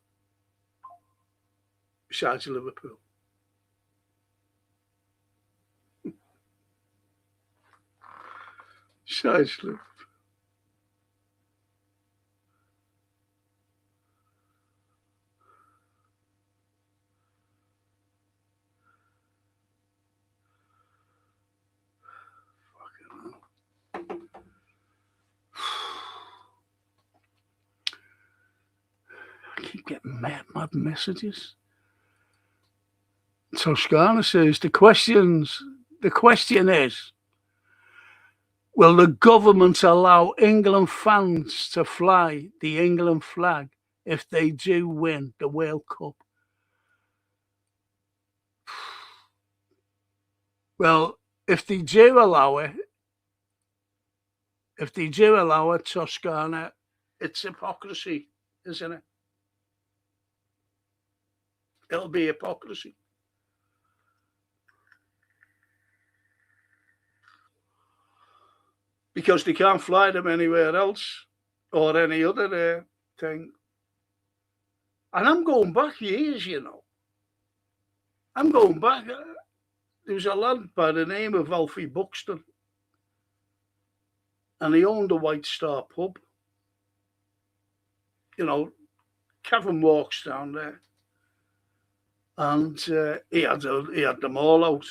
besides Liverpool. Besides Liverpool. I keep getting mad messages. Toscana says the question is, will the government allow England fans to fly the England flag if they do win the World Cup? Well, if they do allow it, Toscana, it's hypocrisy, isn't it? It'll be hypocrisy. Because they can't fly them anywhere else or any other thing. And I'm going back years, I'm going back. There was a lad by the name of Alfie Buxton, and he owned a White Star pub. Kevin walks down there, and he had them all out,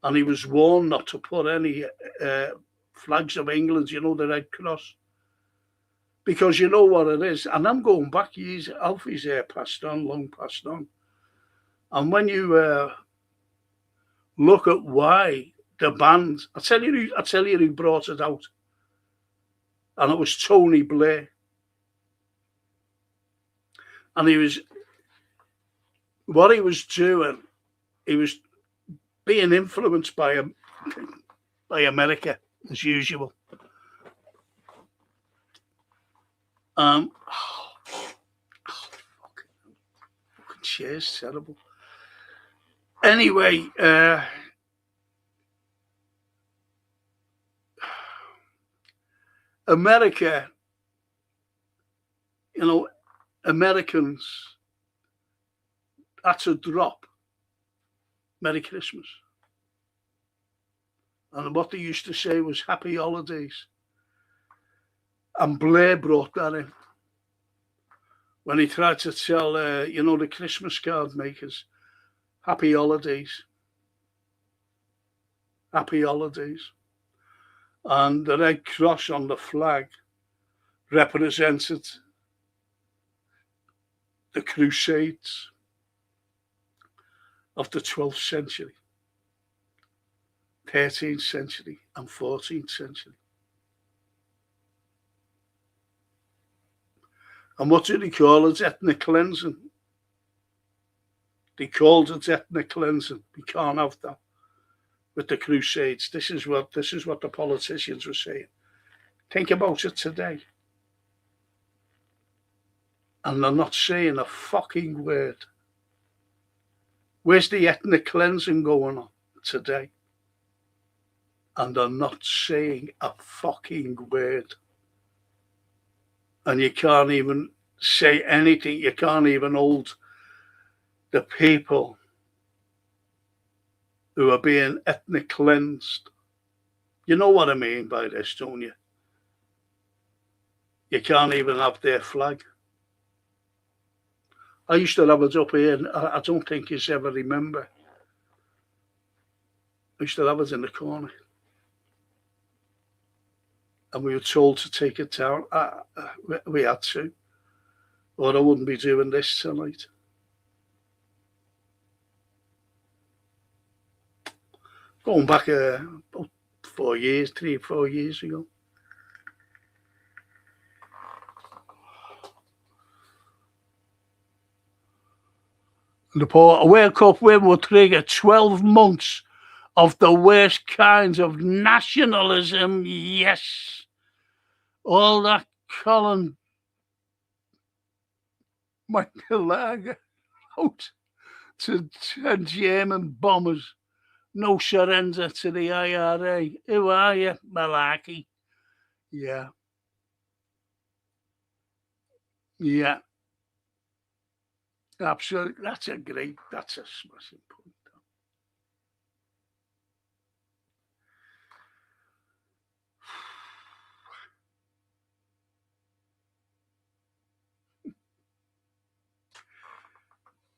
and he was warned not to put any flags of England, the Red Cross, because you know what it is. And I'm going back years. Alfie's passed on, long passed on. And when you look at why the band, I tell you who brought it out, and it was Tony Blair. And what he was doing, he was being influenced by America, as usual. Fucking chair's terrible. Anyway, America, Americans had to drop Merry Christmas. And what they used to say was Happy Holidays. And Blair brought that in when he tried to tell, the Christmas card makers, Happy Holidays. Happy Holidays. And the Red Cross on the flag represented the Crusades of the 12th century, 13th century, and 14th century. And what do they call it? Ethnic cleansing. They called it ethnic cleansing. We can't have that with the Crusades. This is what the politicians were saying. Think about it today. And they're not saying a fucking word. Where's the ethnic cleansing going on today? And they're not saying a fucking word. And you can't even say anything. You can't even hold the people who are being ethnic cleansed. You know what I mean by this, don't you? You can't even have their flag. I used to have it up here, and I don't think you ever remember. I used to have it in the corner. And we were told to take it down. We had to. Or I wouldn't be doing this tonight. Going back about 3 or 4 years ago. The World Cup win will trigger 12 months of the worst kinds of nationalism. Yes. All that Colin Michael out to German bombers. No surrender to the IRA. Who are you, malarkey? Yeah. Yeah. Absolutely. That's a smashing point.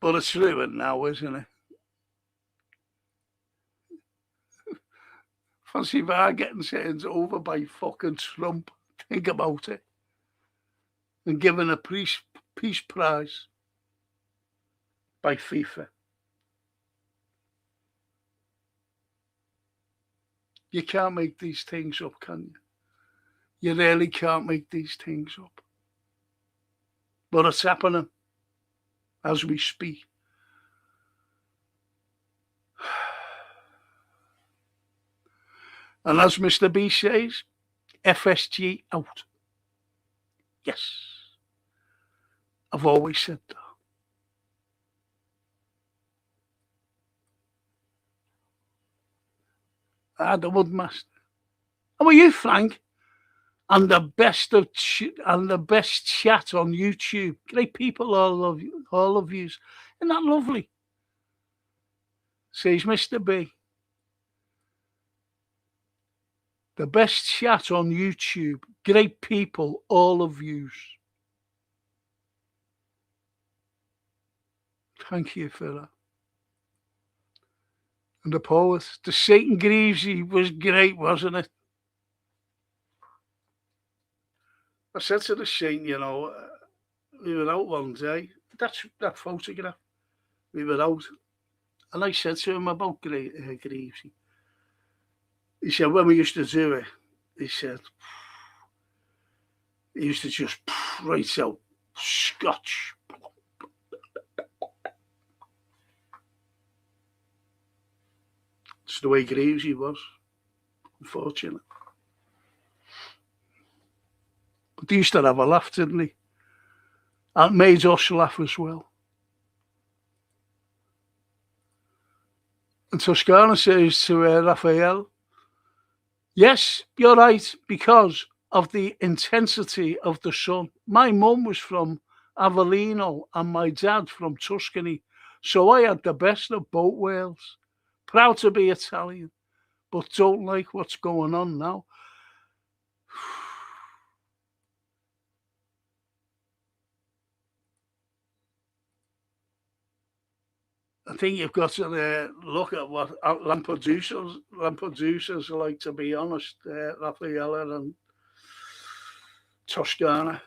But it's ruined now, isn't it? Fancy VAR getting sent over by fucking Trump. Think about it. And given a peace prize by FIFA. You can't make these things up, can you? You really can't make these things up. But it's happening as we speak. And as Mr. B says, FSG out. Yes. I've always said that. The Woodmaster. How are you, Frank? And the best chat on YouTube. Great people, all of you. Isn't that lovely? Says Mr. B. The best chat on YouTube. Great people, all of you. Thank you for that. And the poet, the Satan Greavesy was great, wasn't it? I said to the Saint, we were out one day. That's that photograph. We were out. And I said to him about Greavesy. He said, when we used to do it, he said, he used to just write out Scotch. It's the way Greavesy was, unfortunately. But they used to have a laugh, didn't they? And it made us laugh as well. And Toscana says to Raphael, yes, you're right, because of the intensity of the sun. My mum was from Avellino and my dad from Tuscany, so I had the best of both worlds. Proud to be Italian, but don't like what's going on now. I think you've got to look at what Lampedusans are like, to be honest, Raffaella and Toscana.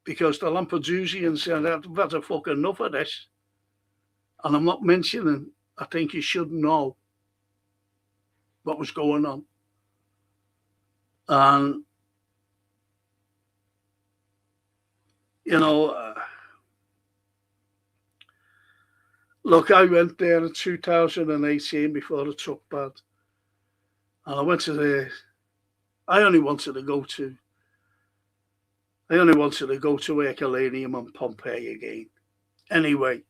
Because the Lampedusians said, I've had a fucking enough of this. And I'm not mentioning, I think you should know what was going on. And, you know, look, I went there in 2018 before it took bad. And I went to the, I only wanted to go to Herculaneum and Pompeii again. Anyway,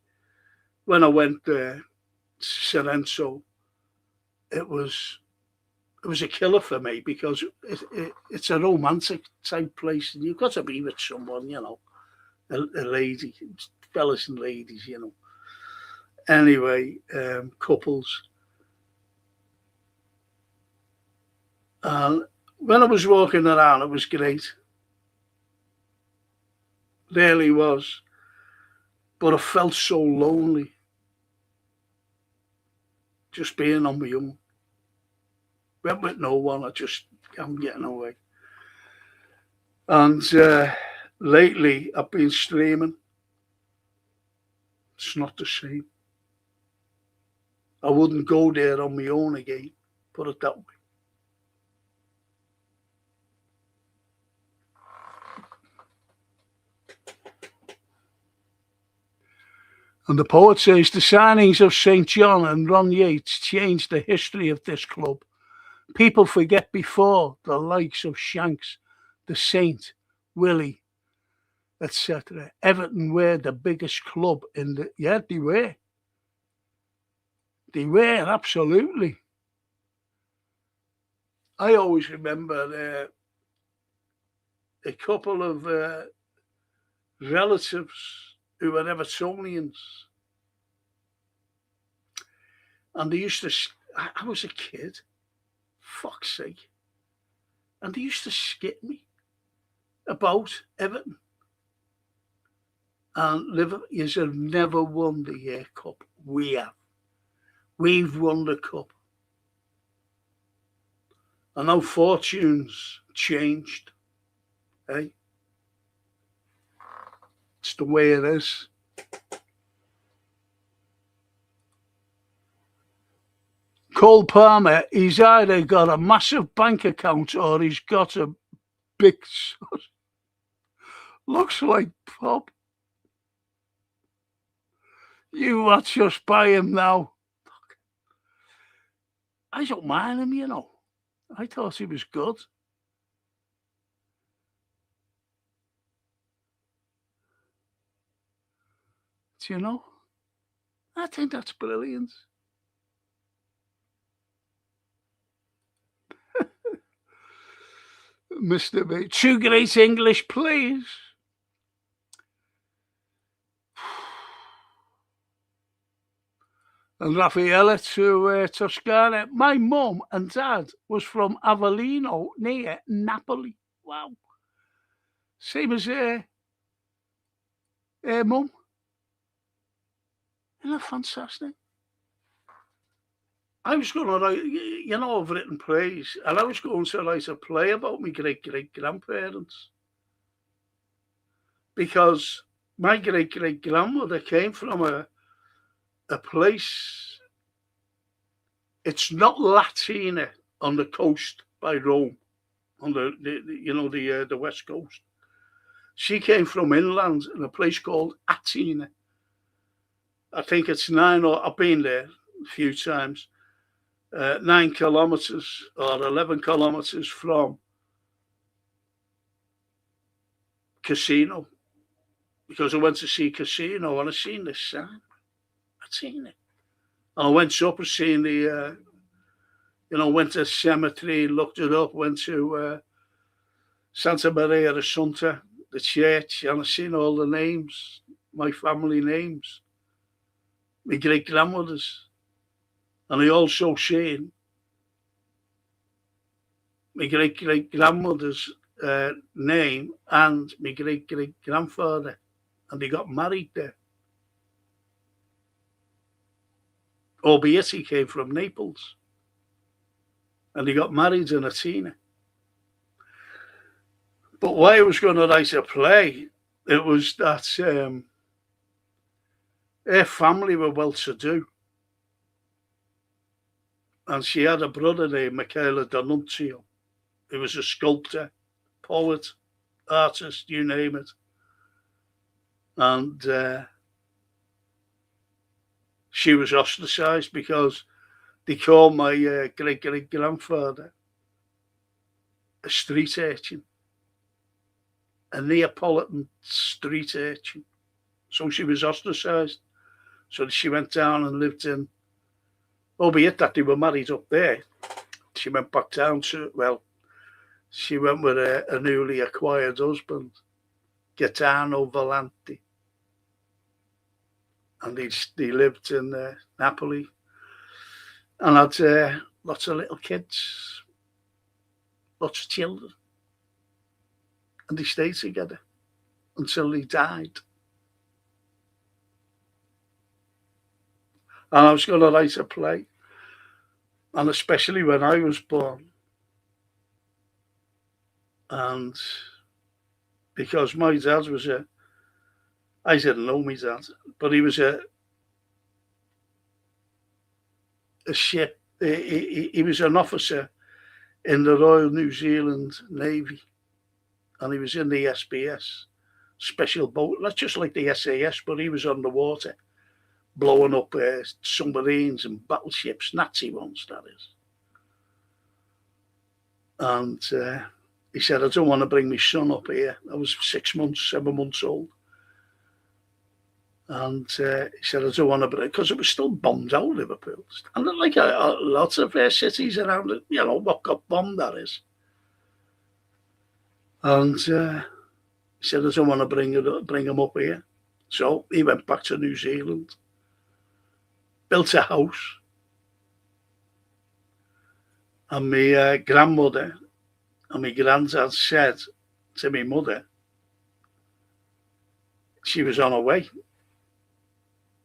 when I went there, Sorrento, it was a killer for me because it's a romantic type place, and you've got to be with someone, you know, a lady, fellas and ladies, you know. Anyway, couples. And when I was walking around, it was great. Really was. But I felt so lonely. Just being on my own. Went with no one, I'm getting away. And lately, I've been streaming. It's not the same. I wouldn't go there on my own again, put it that way. And the poet says, the signings of St. John and Ron Yeats changed the history of this club. People forget before the likes of Shanks, the Saint, Willie, etc. Everton were the biggest club in the... Yeah, they were. They were, absolutely. I always remember a couple of relatives who were Evertonians. And they used to... I was a kid. Fuck's sake. And they used to skip me about Everton. And Liverpool, you have never won the Year Cup. We have. We've won the cup. And now fortunes changed. Eh? It's the way it is. Cole Palmer, he's either got a massive bank account or he's got a big... Looks like Pop. You watch us by him now. I don't mind him, you know. I thought he was good. Do you know? I think that's brilliant. Mr. B. Two great English players. And Raffaella to Toscana. My mum and dad was from Avellino near Napoli. Wow. Same as mum. Isn't that fantastic? I was going to write, you know, I've written plays, and I was going to write a play about my great-great-grandparents. Because my great-great-grandmother came from a place, it's not Latina on the coast by Rome, on the west coast. She came from inland in a place called Atina. I think it's I've been there a few times, 9 kilometres or 11 kilometres from Casino. Because I went to see Casino and I seen this sign. I'd seen it. And I went up and seen the, went to the cemetery, looked it up, went to Santa Maria Assunta, the church, and I seen all the names, my family names, my great-grandmothers. And I also seen my great-great-grandmother's name and my great-great-grandfather. And they got married there. Albeit he came from Naples. And he got married in Athena. But why I was going to write a play, it was that their family were well-to-do. And she had a brother named Michele D'Annunzio, who was a sculptor, poet, artist, you name it. And she was ostracised because they called my great-great-grandfather a street urchin, a Neapolitan street urchin. So she was ostracised. So she went down and lived in, albeit that they were married up there, she went back down to, well, she went with a newly acquired husband, Gaetano Volante. And they lived in Napoli and had lots of little kids, lots of children. And they stayed together until they died. And I was going to write a play, and especially when I was born. And because my dad was I didn't know my dad, but he was a ship, he was an officer in the Royal New Zealand Navy, and he was in the SBS, special boat, not just like the SAS, but he was on the water, blowing up submarines and battleships, Nazi ones, that is. And he said, I don't want to bring my son up here. I was 7 months old. And he said, I don't want to bring, because it was still bombed out, Liverpool. And like lots of cities around it, you know, what got bombed, that is. And he said, I don't want to bring him up here. So he went back to New Zealand, built a house. And my grandmother and my granddad said to my mother, she was on her way.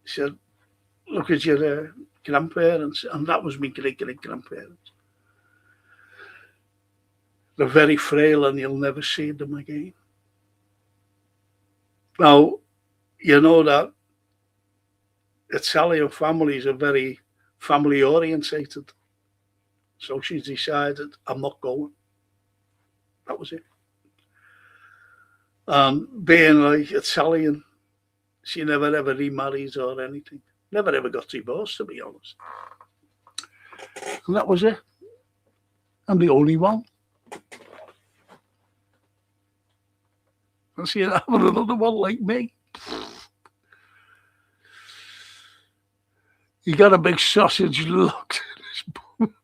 He said, look at your grandparents. And that was my great-great-grandparents. They're very frail and you'll never see them again. Now, you know that Italian families are very family orientated. So she decided, I'm not going. That was it. Being like Italian, she never ever remarried or anything. Never ever got divorced, to be honest. And that was it. I'm the only one. I see it having another one like me. He got a big sausage locked in his boot.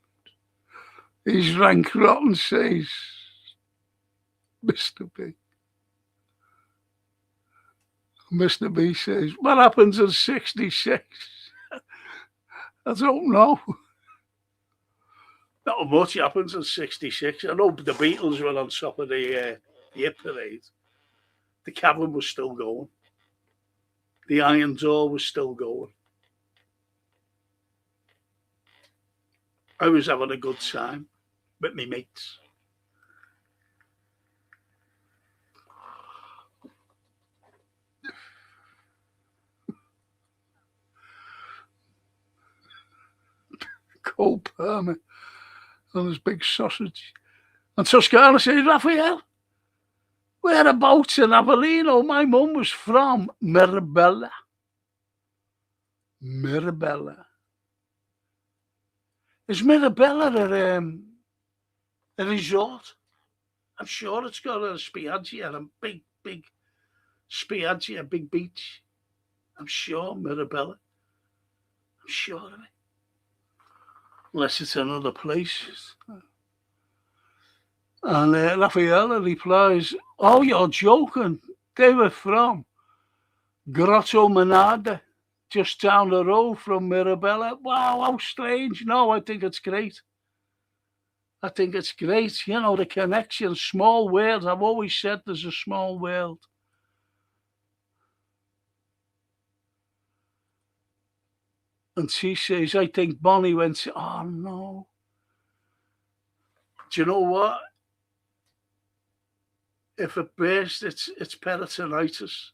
He's rank rotten, says Mr. B. Mr. B says, what happens in 66? I don't know. Not much happens in 66. I know the Beatles were on top of the hit parade. The cabin was still going. The Iron Door was still going. I was having a good time with my mates. Cole Palmer and his big sausage. And Toscana says, Raphael, whereabouts in Avellino? My mum was from Mirabella. Mirabella. Is Mirabella a resort? I'm sure it's got a spiaggia, a big spiaggia, a big beach. I'm sure Mirabella. I'm sure of it. Unless it's another place. And Raffaella replies, oh, you're joking. They were from Grotto Manada, just down the road from Mirabella. Wow, how strange. No, I think it's great. I think it's great. You know, the connection, small world. I've always said there's a small world. And she says, I think Bonnie went, oh, no. Do you know what? If it bursts, it's peritonitis.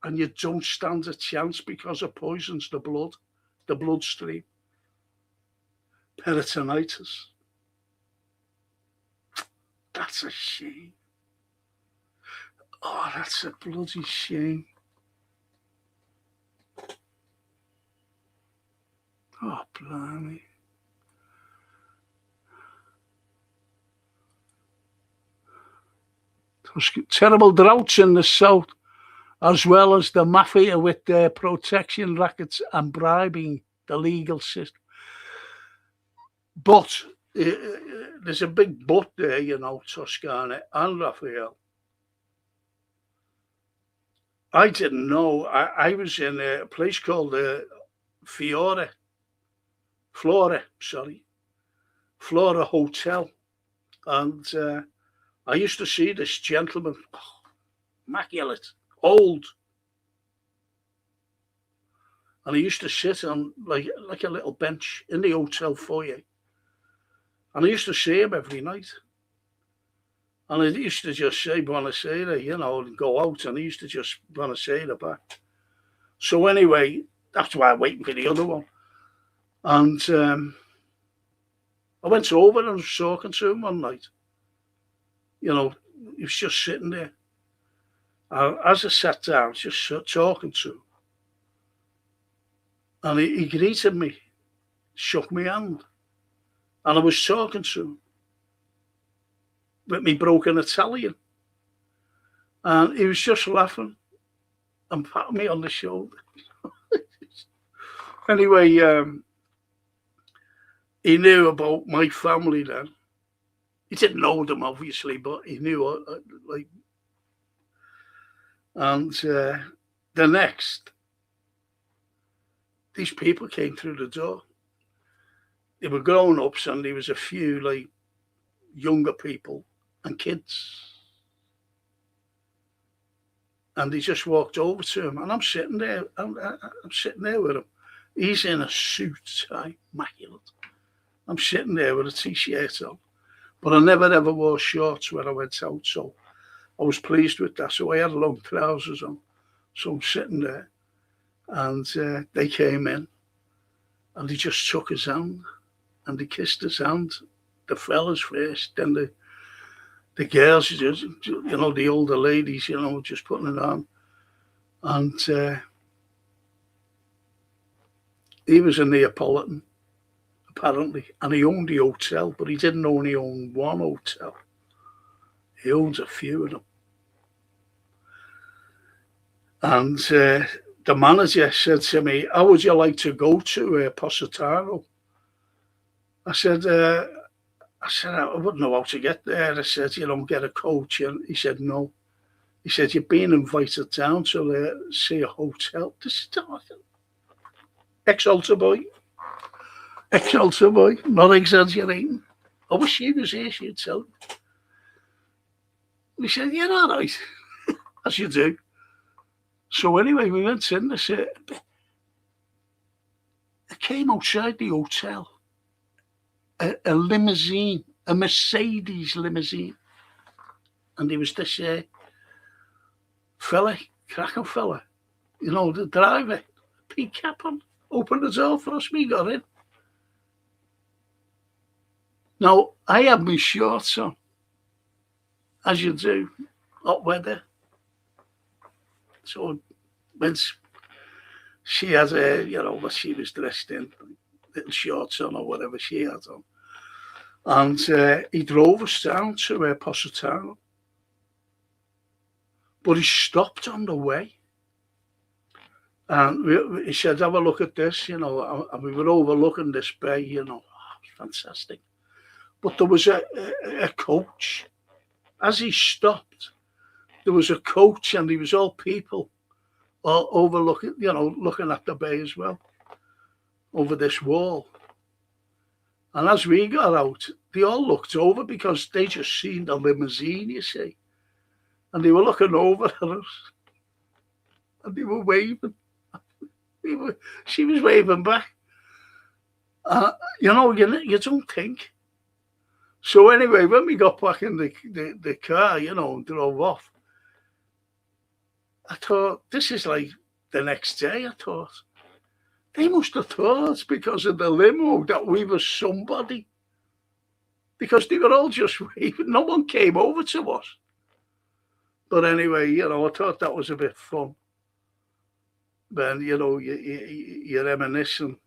And you don't stand a chance because it poisons the bloodstream. peritonitis. That's a shame. Oh, that's a bloody shame. Oh, blimey. There's terrible droughts in the south, as well as the mafia with their protection rackets and bribing the legal system. But there's a big but there, you know, Toscana and Raphael. I didn't know. I was in a place called Flora Hotel. And I used to see this gentleman, immaculate, old. And he used to sit on like a little bench in the hotel foyer. And I used to see him every night. And I used to just say buonasera, you know, and go out. And he used to just buonasera back. So anyway, that's why I'm waiting for the other one. And I went over and was talking to him one night. You know, he was just sitting there. As I sat down, just talking to him. And he greeted me, shook my hand. And I was talking to him with me broken Italian. And he was just laughing and patting me on the shoulder. Anyway, he knew about my family then. He didn't know them, obviously, but he knew, And the next, these people came through the door. They were grown-ups, and there was a few, like, younger people and kids. And they just walked over to him, and I'm sitting there. I'm sitting there with him. He's in a suit, immaculate. I'm sitting there with a T-shirt on. But I never ever wore shorts when I went out, so I was pleased with that. So I had long trousers on. So I'm sitting there, and they came in, and they just took his hand, and they kissed his hand. The fellas first, then the girls, just, you know, the older ladies, you know, just putting it on. And he was a Neapolitan, apparently, and he owned the hotel, but he didn't only own one hotel. He owns a few of them. And the manager said to me, how would you like to go to Positano? I said, I wouldn't know how to get there. I said, you don't get a coach. And he said, no. He said, you're being invited down to see a hotel. This is ex-altar boy. Ex-altar boy, not exaggerating. I wish he was here, she'd tell me. He said, yeah, all right, as you do. So anyway, we went in. I came outside the hotel. A limousine, a Mercedes limousine. And there was this fella, cracking fella, you know, the driver, pea cap on, opened the door for us, we got in. Now, I had my shorts on, as you do, hot weather. So when she had you know, what she was dressed in, little shorts on or whatever she had on. And he drove us down to Positano. But he stopped on the way. And he said, have a look at this, you know, and we were overlooking this bay, you know. Oh, it was fantastic. But there was a coach. As he stopped, there was a coach, and there was all people all overlooking, you know, looking at the bay as well, over this wall. And as we got out, they all looked over because they just seen the limousine, you see. And they were looking over at us. And they were waving. She was waving back. You know, you don't think. So anyway, when we got back in the car, you know, and drove off, I thought, this is like the next day, I thought. They must have thought because of the limo that we were somebody. Because they were all just waving. No one came over to us. But anyway, I thought that was a bit fun. Then, you're reminiscing.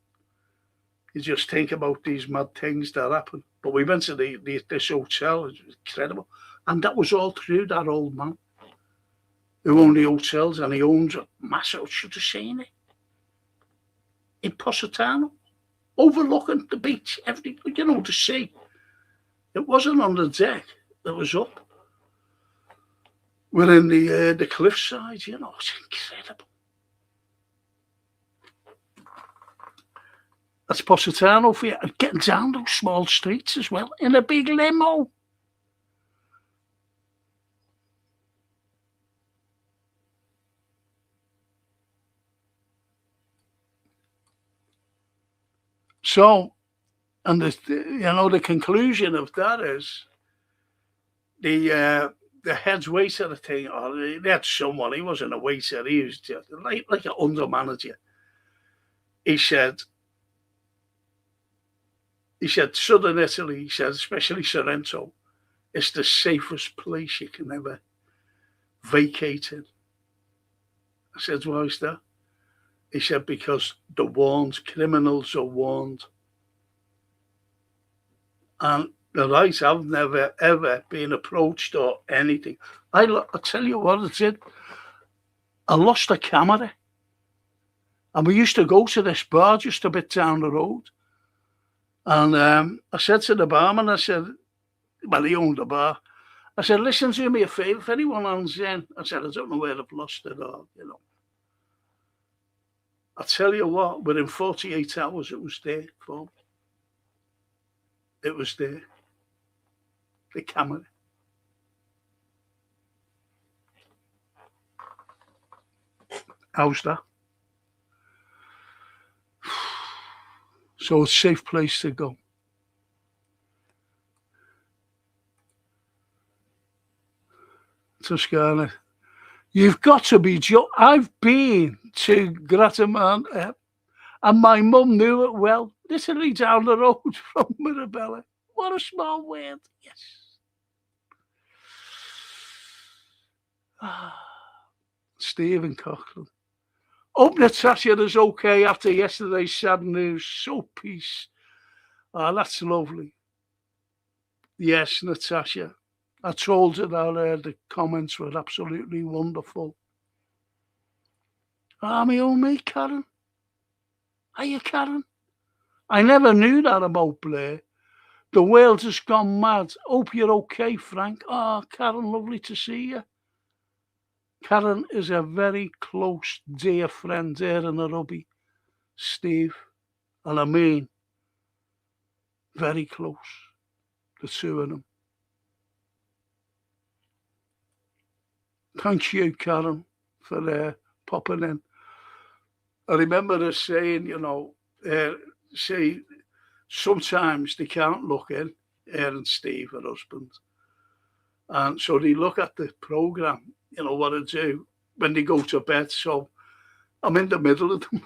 You just think about these mad things that happen. But we went to this hotel. It was incredible. And that was all through that old man who owned the hotels, and he owns a massive, should have seen it, in Positano, overlooking the beach, everything, the sea. It wasn't on the deck, it was up. We're in the cliffside, it's incredible. That's Positano for you. And getting down those small streets as well, in a big limo. So, and the conclusion of that is the head waiter of the thing, or they had someone, he wasn't a waiter, he was just like an under manager. He said, Southern Italy, he said, especially Sorrento, it's the safest place you can ever vacate in. I said, why is that? He said, because the criminals are warned. And I've never, ever been approached or anything. I'll tell you what it did. I lost a camera. And we used to go to this bar just a bit down the road. And I said to the barman, he owned the bar. I said, listen, do me a favour, if anyone owns in, I said, I don't know where they've lost it or, I tell you what, within 48 hours, it was there, folks. It was there. The camera. How's that? So it's a safe place to go. Toscana. You've got to be I've been to Gratamanta, and my mum knew it well. Literally down the road from Mirabella. What a small world. Yes. Stephen Coughlin. Hope Natasha is okay after yesterday's sad news. So peace. Oh, that's lovely. Yes, Natasha. I told her that the comments were absolutely wonderful. My own mate, Karen. Hiya, Karen. I never knew that about Blair. The world has gone mad. Hope you're okay, Frank. Oh, Karen, lovely to see you. Karen is a very close, dear friend there in the rugby, Steve. And I mean, very close, the two of them. Thank you, Karen, for popping in. I remember her saying, sometimes they can't look in, and Steve, her husband. And so they look at the programme, what I do when they go to bed. So I'm in the middle of them.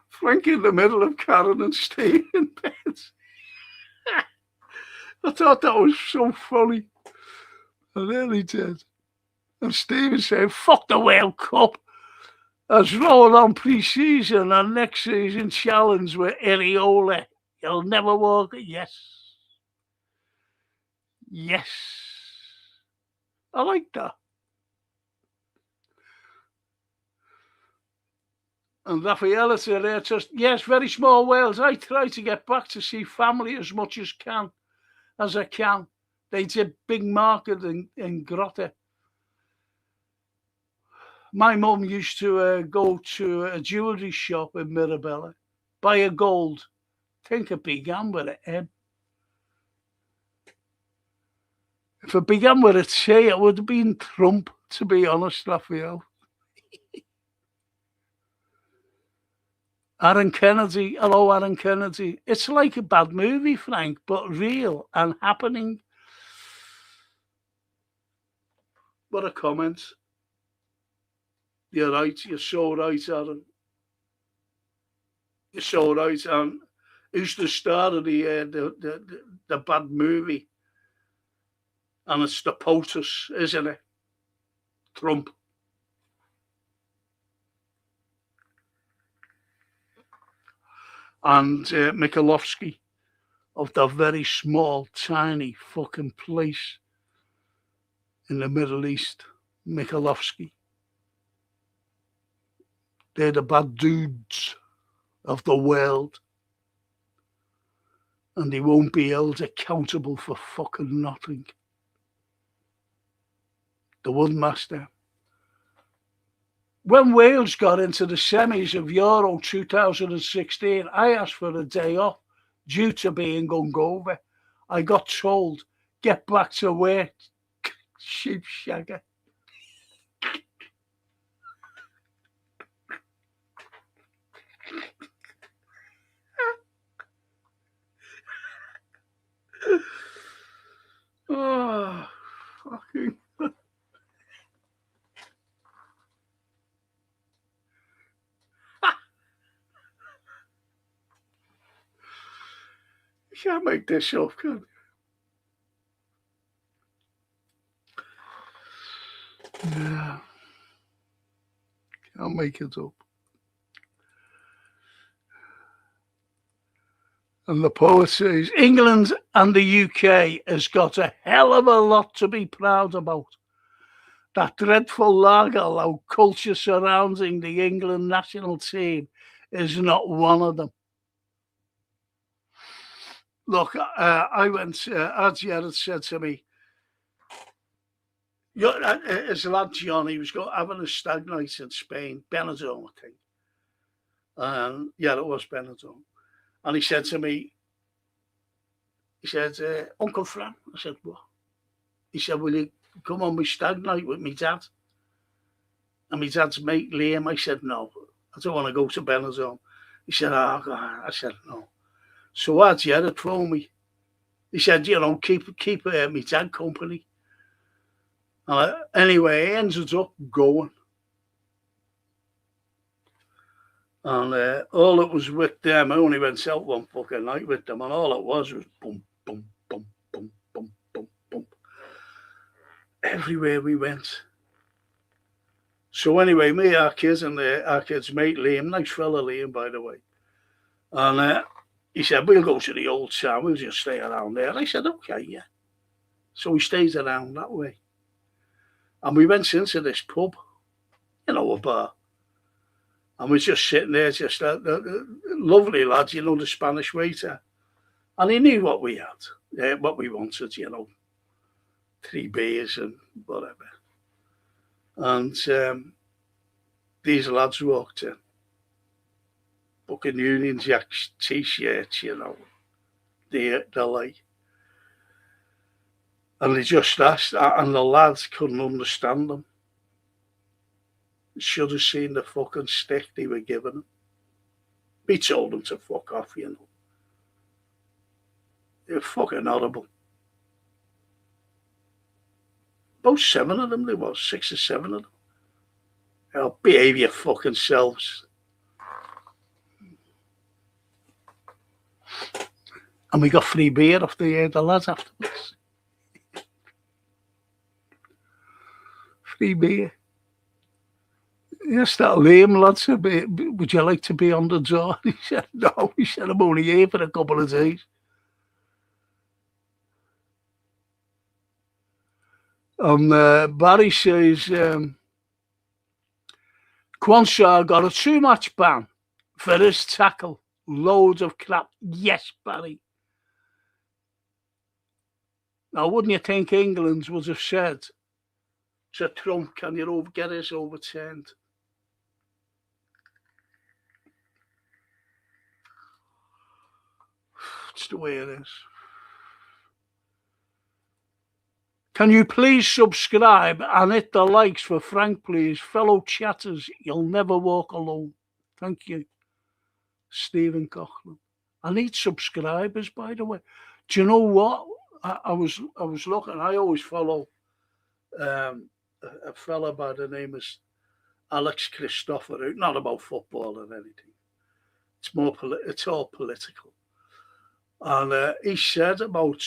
Frank in the middle of Karen and Steve in bed. I thought that was so funny. I really did. And Stephen said, fuck the World Cup. As rolling on pre-season and next season challenge with Iriola. You'll never walk it. Yes. Yes. I like that. And Raffaella said there, yes, very small Wales. I try to get back to see family as much as I can. They did big market in Grotta. My mum used to go to a jewellery shop in Mirabella, buy a gold. I think it began with an M. If it began with a T, it would have been Trump, to be honest, Raphael. Aaron Kennedy, hello, Aaron Kennedy. It's like a bad movie, Frank, but real and happening. What a comment. You're right. You're so right, Aaron. You're so right. And who's the star of the bad movie? And it's the POTUS, isn't it? Trump. And Mikulovsky of the very small, tiny fucking place in the Middle East. Mikulovsky. They're the bad dudes of the world. And they won't be held accountable for fucking nothing. The Woodmaster. When Wales got into the semis of Euro 2016, I asked for a day off due to being hungover. I got told, get back to work, sheep shagger. Oh, fucking. You can't make this up, can you? Yeah. Can't make it up. And the poet says, England and the UK has got a hell of a lot to be proud about. That dreadful lagerlow culture surrounding the England national team is not one of them. Look, I went, as Jared said to me, his lad John, he was having a stag night in Spain, Benidorm, I think. And yeah, it was Benidorm. And he said to me, he said, Uncle Fran. I said, what? He said, will you come on my stag night with me dad? And my dad's mate Liam. I said, no, I don't want to go to Benidorm. He said, oh, God. I said, no. So I Jared phoned me. He said, keep me dad company. Anyway, he ended up going. And all it was with them, I only went out one fucking night with them, and all it was boom, boom, boom, boom, boom, boom, boom. Everywhere we went. So anyway, me, our kids, and our kids' mate Liam, nice fella Liam, by the way. And he said, we'll go to the old town, we'll just stay around there. I said, okay, yeah. So we stayed around that way. And we went into this pub, a bar. And we're just sitting there, just the lovely lad, the Spanish waiter. And he knew what we had, what we wanted, 3 beers and whatever. And these lads walked in. Fucking Union Jack's T-shirts, the like. And they just asked, and the lads couldn't understand them. Should have seen the fucking stick they were giving him. We told them to fuck off, They're fucking horrible. About 7 of them there was, 6 or 7 of them. Behave your fucking selves. And we got free beer off the lads afterwards. Free beer. Yes, that Liam lad said, would you like to be on the door? He said, no. He said, I'm only here for a couple of days. Barry says, Quanshaw got a 2-match ban for his tackle. Loads of crap. Yes, Barry. Now, wouldn't you think England would have said to Trump, can you get this overturned? It's the way it is. Can you please subscribe and hit the likes for Frank, please? Fellow chatters, you'll never walk alone. Thank you, Stephen Coughlin. I need subscribers, by the way. Do you know what? I was looking. I always follow a fella by the name of Alex Christopher, not about football or anything. It's more, it's all political. And he said about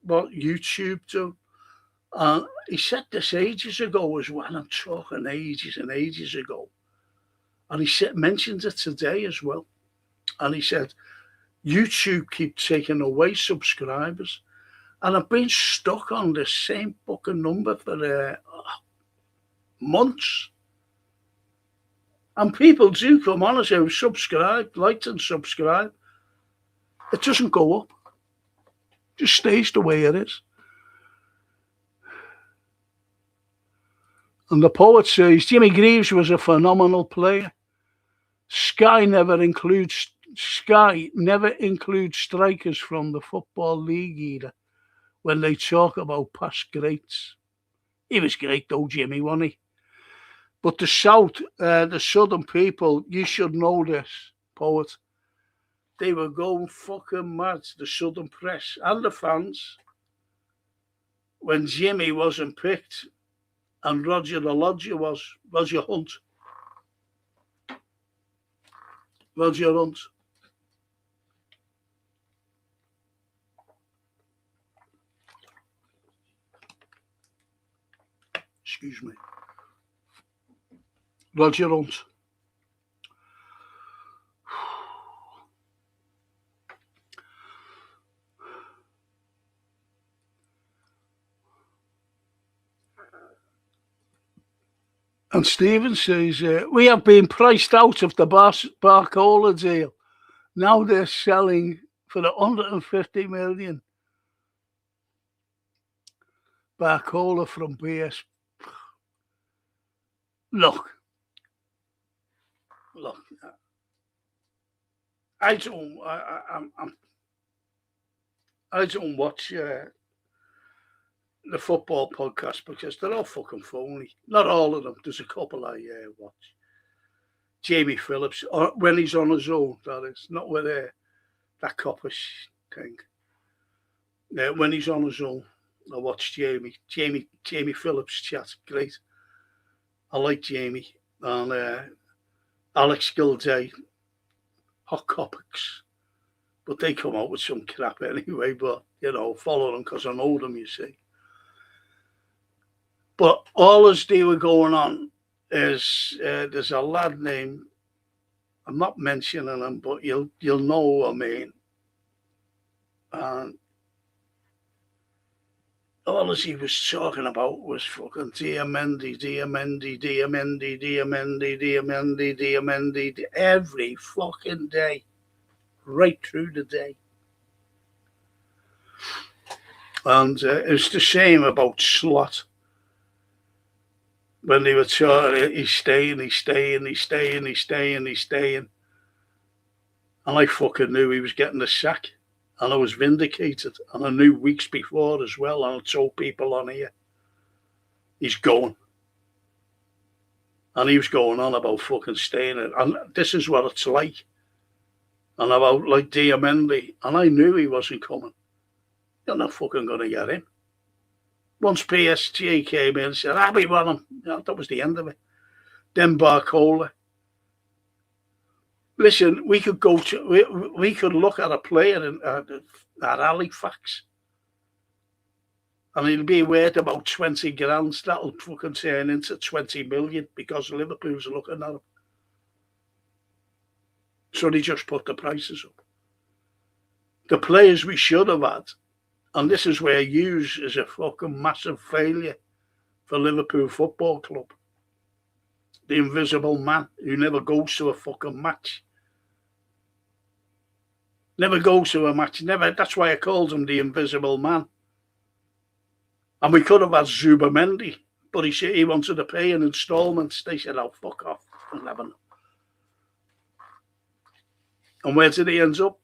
what YouTube do. And he said this ages ago as well. I'm talking ages and ages ago. And he mentioned it today as well. And he said, YouTube keep taking away subscribers. And I've been stuck on the same fucking number for months. And people do come on and say, subscribe, like and subscribe. It doesn't go up. It just stays the way it is. And the poet says, Jimmy Greaves was a phenomenal player. Sky never includes strikers from the Football League either when they talk about past greats. He was great though, Jimmy, wasn't he? But the southern people, you should know this, poet. They were going fucking mad, the southern press and the fans, when Jimmy wasn't picked and Roger the Lodger was. Roger Hunt. Roger Hunt. Excuse me. Roger Hunt. And Stephen says, we have been priced out of the Barcola deal. Now they're selling for 150 million. Barcola from BS. Look. I don't watch the football podcast because they're all fucking phony. Not all of them. There's a couple I watch. Jamie Phillips, or when he's on his own, that is, not with that coppish thing. When he's on his own, I watch Jamie Phillips chat. Great. I like Jamie. And Alex Gilday, hot topics. But they come out with some crap anyway, but, follow them because I know them, you see. But all as they were going on is there's a lad named, I'm not mentioning him, but you'll know what I mean. And all as he was talking about was fucking Diamendi, every fucking day, right through the day. And it's the same about Slot. When they were talking, he's staying. And I fucking knew he was getting the sack. And I was vindicated. And I knew weeks before as well. And I told people on here, he's going. And he was going on about fucking staying. And this is what it's like. And about like Diamendi. And I knew he wasn't coming. You're not fucking going to get him. Once PSG came in and said, we want him. That was the end of it. Then Barcola. Listen, we could look at a player at Halifax and he'll be worth about 20 grand. That'll fucking turn into 20 million because Liverpool's looking at him. So they just put the prices up. The players we should have had, and this is where Hughes is a fucking massive failure for Liverpool Football Club. The invisible man who never goes to a fucking match. Never goes to a match. Never. That's why I called him the invisible man. And we could have had Zubamendi, but he said he wanted to pay in installments. They said, "Oh, fuck off." 11. And where did he end up?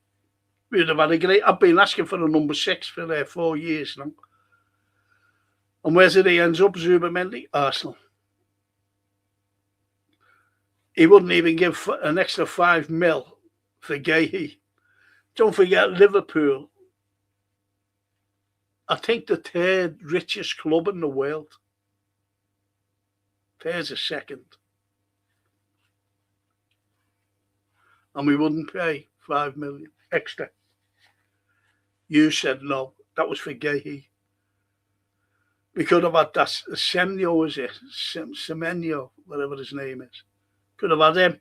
We'd have had a great. I've been asking for a number 6 for 4 years now. And where did he end up, Zubamendi? Arsenal. He wouldn't even give an extra 5 mil for Gahey. Don't forget Liverpool. I think the 3rd richest club in the world. There's a second. And we wouldn't pay 5 million extra. You said no. That was for Gahey. We could have had that Semyo, is it? Semenyo, whatever his name is. Could have had him.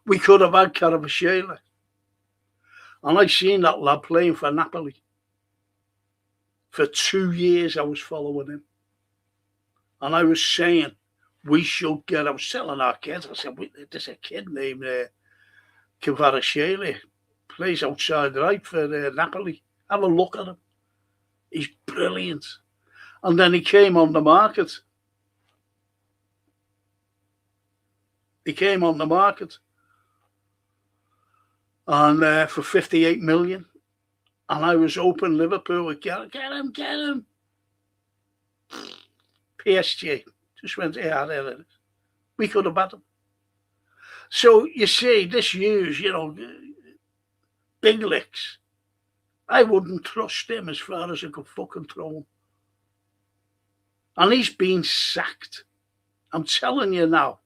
We could have had Caravashela. And I seen that lad playing for Napoli. For 2 years I was following him. And I was saying, we should get, I was telling our kids, I said, there's a kid named Kvaratskhelia, plays outside right for Napoli. Have a look at him. He's brilliant. And then he came on the market. And for 58 million. And I was hoping Liverpool would get him. PSG just went, yeah, there it is. We could have had him. So you see, this use, big licks. I wouldn't trust him as far as I could fucking throw him. And he's been sacked. I'm telling you now.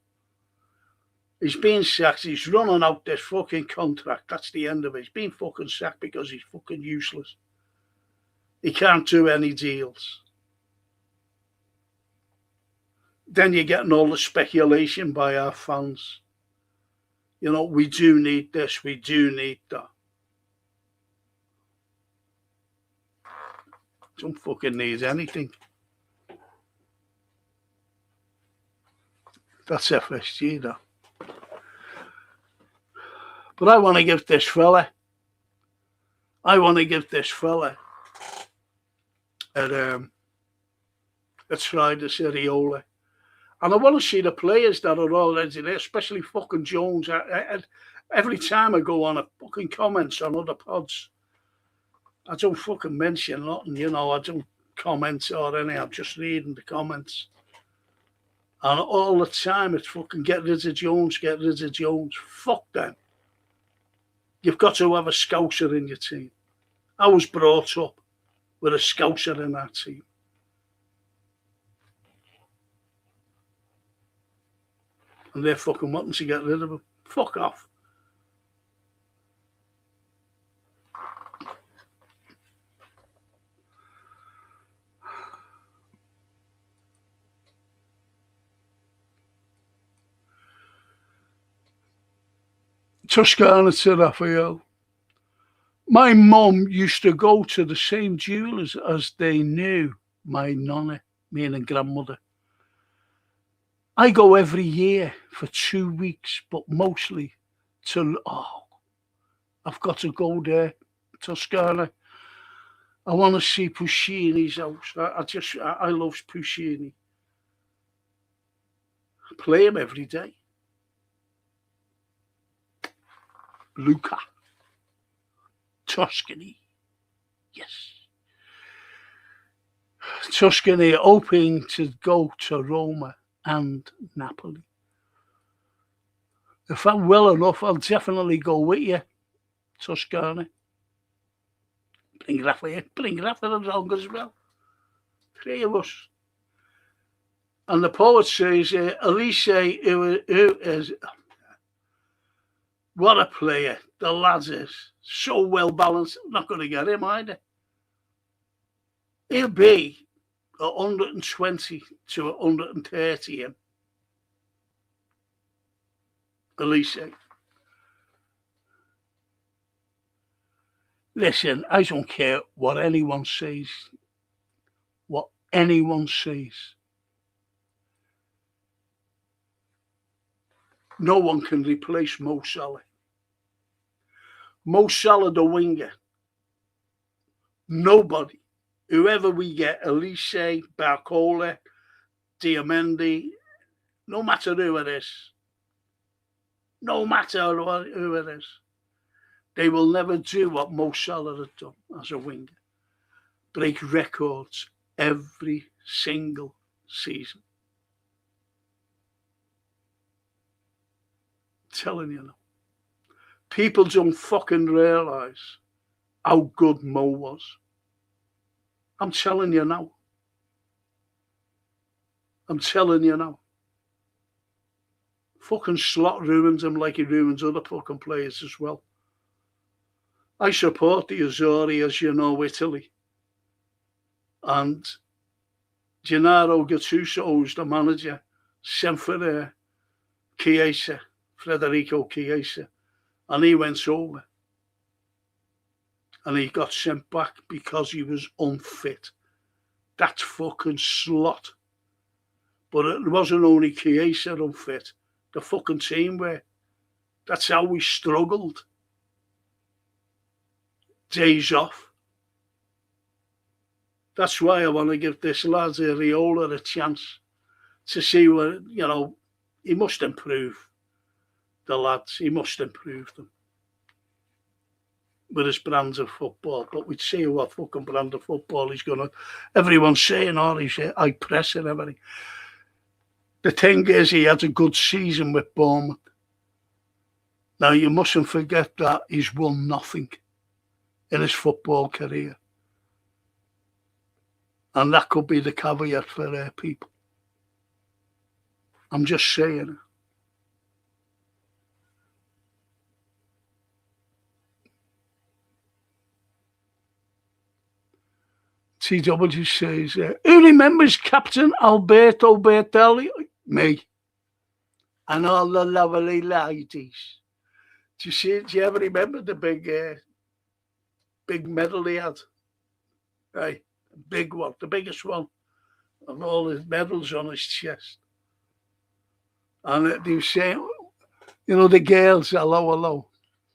He's been sacked. He's running out this fucking contract. That's the end of it. He's been fucking sacked because he's fucking useless. He can't do any deals. Then you're getting all the speculation by our fans. We do need this, we do need that. Don't fucking need anything. That's FSG, though. But I want to give this fella at Strider Seriola. And I want to see the players that are already there, especially fucking Jones. Every time I go on a fucking comments on other pods, I don't fucking mention nothing, I don't comment or anything. I'm just reading the comments. And all the time it's fucking get rid of Jones. Fuck them. You've got to have a scouser in your team. I was brought up with a scouser in that team. And they're fucking wanting to get rid of him. Fuck off. Toscana to Raphael. My mum used to go to the same jewellers as they knew my nonna, meaning grandmother. I go every year for 2 weeks, but mostly I've got to go there, Toscana. I want to see Puccini's house. I love Puccini. I play him every day. Luca. Tuscany. Yes. Tuscany hoping to go to Roma and Napoli. If I'm well enough, I'll definitely go with you, Toscana. Bring Raphael along as well. 3 of us. And the poet says, Elise, who is, what a player. The lad is so well balanced. I'm not going to get him either. He'll be 120 to 130 him. Elise. Listen, I don't care what anyone says. No one can replace Mo Salah. Mo Salah, the winger. Nobody. Whoever we get, Elise, Barcola, Diamendi, no matter who it is. No matter who it is. They will never do what Mo Salah had done as a winger. Break records every single season. I'm telling you now. People don't fucking realise how good Mo was. I'm telling you now. I'm telling you now. Fucking Slot ruins him like he ruins other fucking players as well. I support the Azzurri, as you know, Italy. And Gennaro Gattuso, who's the manager, sent for Chiesa, Federico Chiesa, and he went over. And he got sent back because he was unfit. That's fucking Slot. But it wasn't only Chiesa unfit. The fucking team were. That's how we struggled. Days off. That's why I want to give this lad Areola a chance to see where, you know, he must improve the lads. He must improve them with his brand of football. But we'd see what fucking brand of football he's going to. Everyone's saying, oh, he's high press and everything. The thing is, he had a good season with Bournemouth. Now, you mustn't forget that he's won nothing in his football career. And that could be the caveat for people. I'm just saying. TW says, who remembers Captain Alberto Bertelli? Me. And all the lovely ladies. Do you ever remember the big medal he had? Right, big one, the biggest one. And all his medals on his chest. And they were saying, you know, the girls, hello.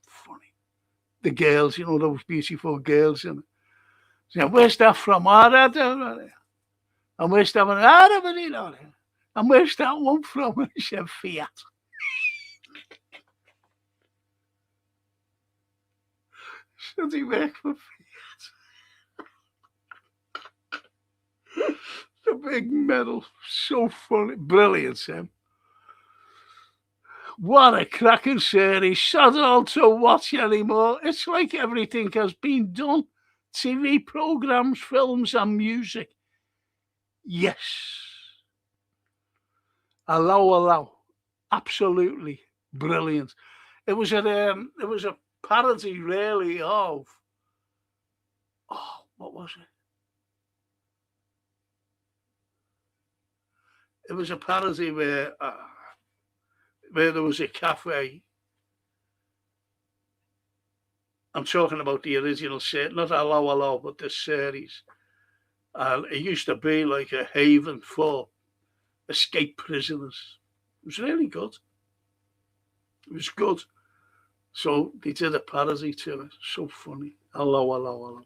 Funny. The girls, you know, those beautiful girls. And where's that from? And where's that one? And where's that one from? And he said, Fiat. So he worked for Fiat. The big medal. So funny. Brilliant, Sam. What a cracking series. Not all to watch anymore. It's like everything has been done. TV programs, films, and music. Yes. Hello. Absolutely brilliant. It was a parody, really, of what was it? It was a parody where there was a cafe. I'm talking about the original series, not Hello, but the series. And it used to be like a haven for escaped prisoners. It was really good. It was good. So they did a parody to it. So funny. Hello.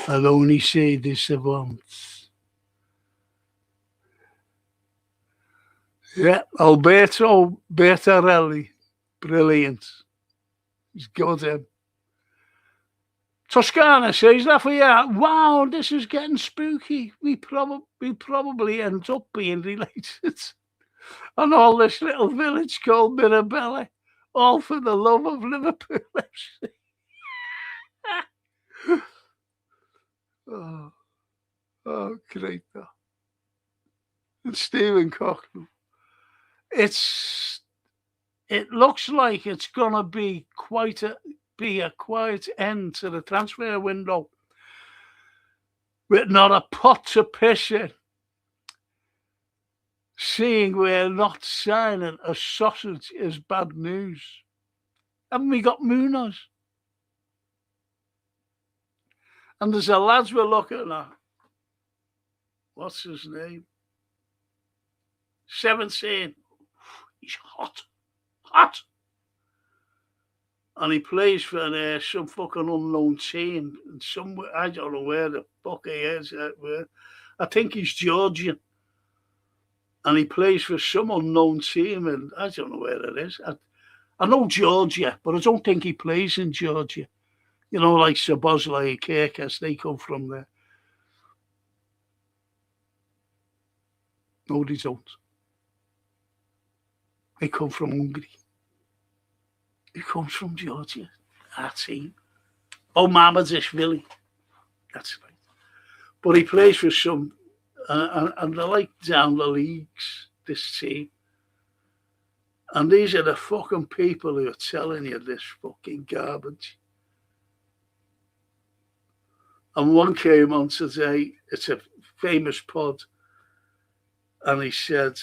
I'll only say this once. Yeah, Alberto Bertarelli. Brilliant. He's good. Toscana says that for you. Wow, this is getting spooky. We probably end up being related. And all this little village called Mirabella, all for the love of Liverpool FC. Oh, great that. And Stephen Cochran. It looks like it's gonna be a quiet end to the transfer window, with not a pot to piss in. Seeing we're not signing a sausage is bad news. Haven't we got Munoz? And there's a lads we're looking at. What's his name? 17. He's hot. And he plays for some fucking unknown team. Somewhere, I don't know where the fuck he is. I think he's Georgian. And he plays for some unknown team, and I don't know where it is. I know Georgia, but I don't think he plays in Georgia. You know, like Sabozlai, Kirkas, they come from there. No, they don't. They come from Hungary. He comes from Georgia. Our team. Oh, Mamadishvili. That's right. But he plays for some and they're like down the leagues, this team. And these are the fucking people who are telling you this fucking garbage. And one came on today, it's a famous pod, and he said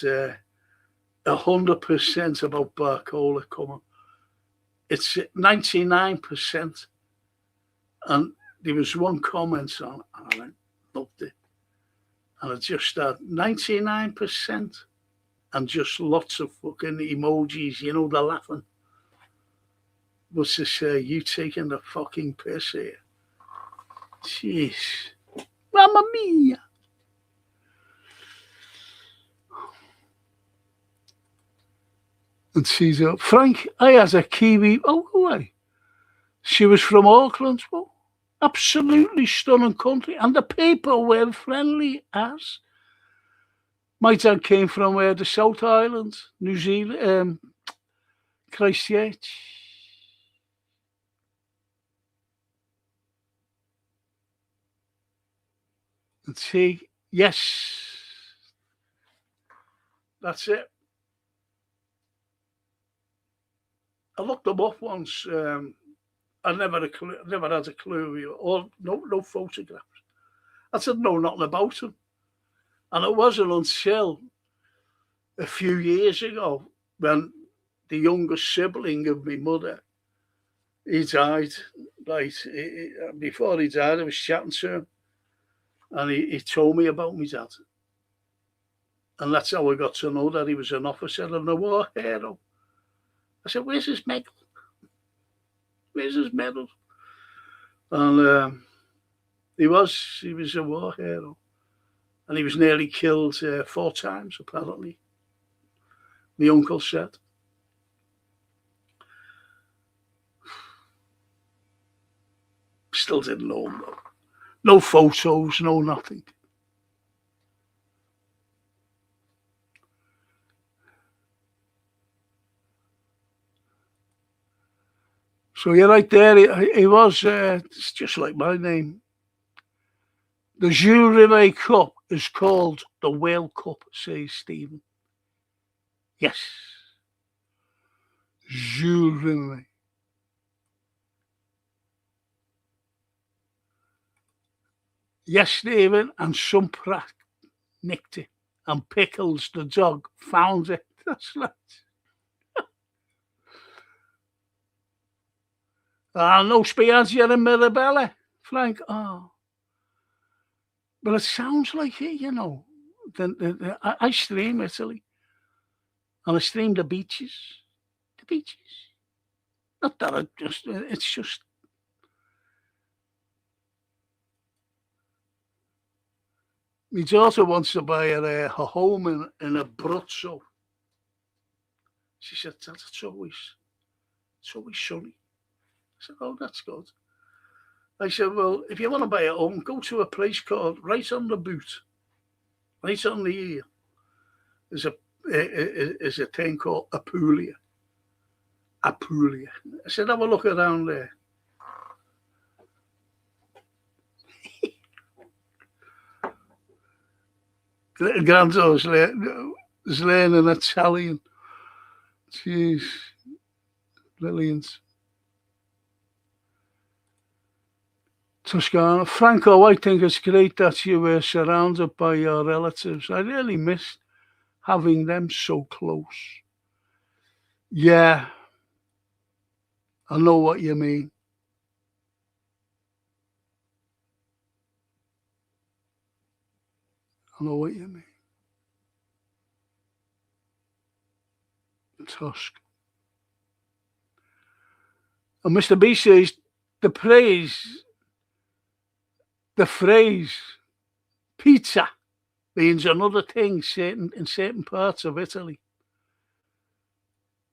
100% about Barcola coming. It's 99%. And there was one comment on it, and I loved it. And it just started 99%, and just lots of fucking emojis, you know, they're laughing. What's to say, you taking the fucking piss here? Jeez. Mamma mia. And she's up. Frank, I had a Kiwi. Oh, why? She was from Auckland. Well, absolutely stunning country. And the people were friendly as. My dad came from the South Island, New Zealand, Christchurch. And see, yes, that's it. I looked them up once. I never had a clue, or no photographs. I said no, nothing about them. And it wasn't until a few years ago when the youngest sibling of my mother, he died. Right, before he died, I was chatting to him, and he told me about my dad. And that's how I got to know that he was an officer and a war hero. I said, where's his medal? Where's his medal? And he was a war hero. And he was nearly killed 4 times, apparently. My uncle said. Still didn't know him, though. No photos, no nothing. So you're right there. He was, it's just like my name. The Jules Rimet Cup is called the World Cup, says Stephen. Yes. Jules Rimet. Yes, Stephen, and some prat nicked it. And Pickles, the dog, found it. That's right. No Spiaggia in Mirabella, Frank. Oh. But it sounds like it, you know. I stream Italy. And I stream the beaches. The beaches. Not that it's just. My daughter wants to buy her home in Abruzzo. She said, Dad, it's always sunny. I said, oh, that's good. I said, well, if you want to buy a home, go to a place called, right on the boot, right on the ear, is a thing called Apulia. Apulia. I said, have a look around there. Granddaughter's learning Italian. Jeez, brilliant. Toscana. Franco, I think it's great that you were surrounded by your relatives. I really miss having them so close. Yeah, I know what you mean. I know what you mean. Tusk. And Mr. B says the phrase pizza means another thing in certain parts of Italy.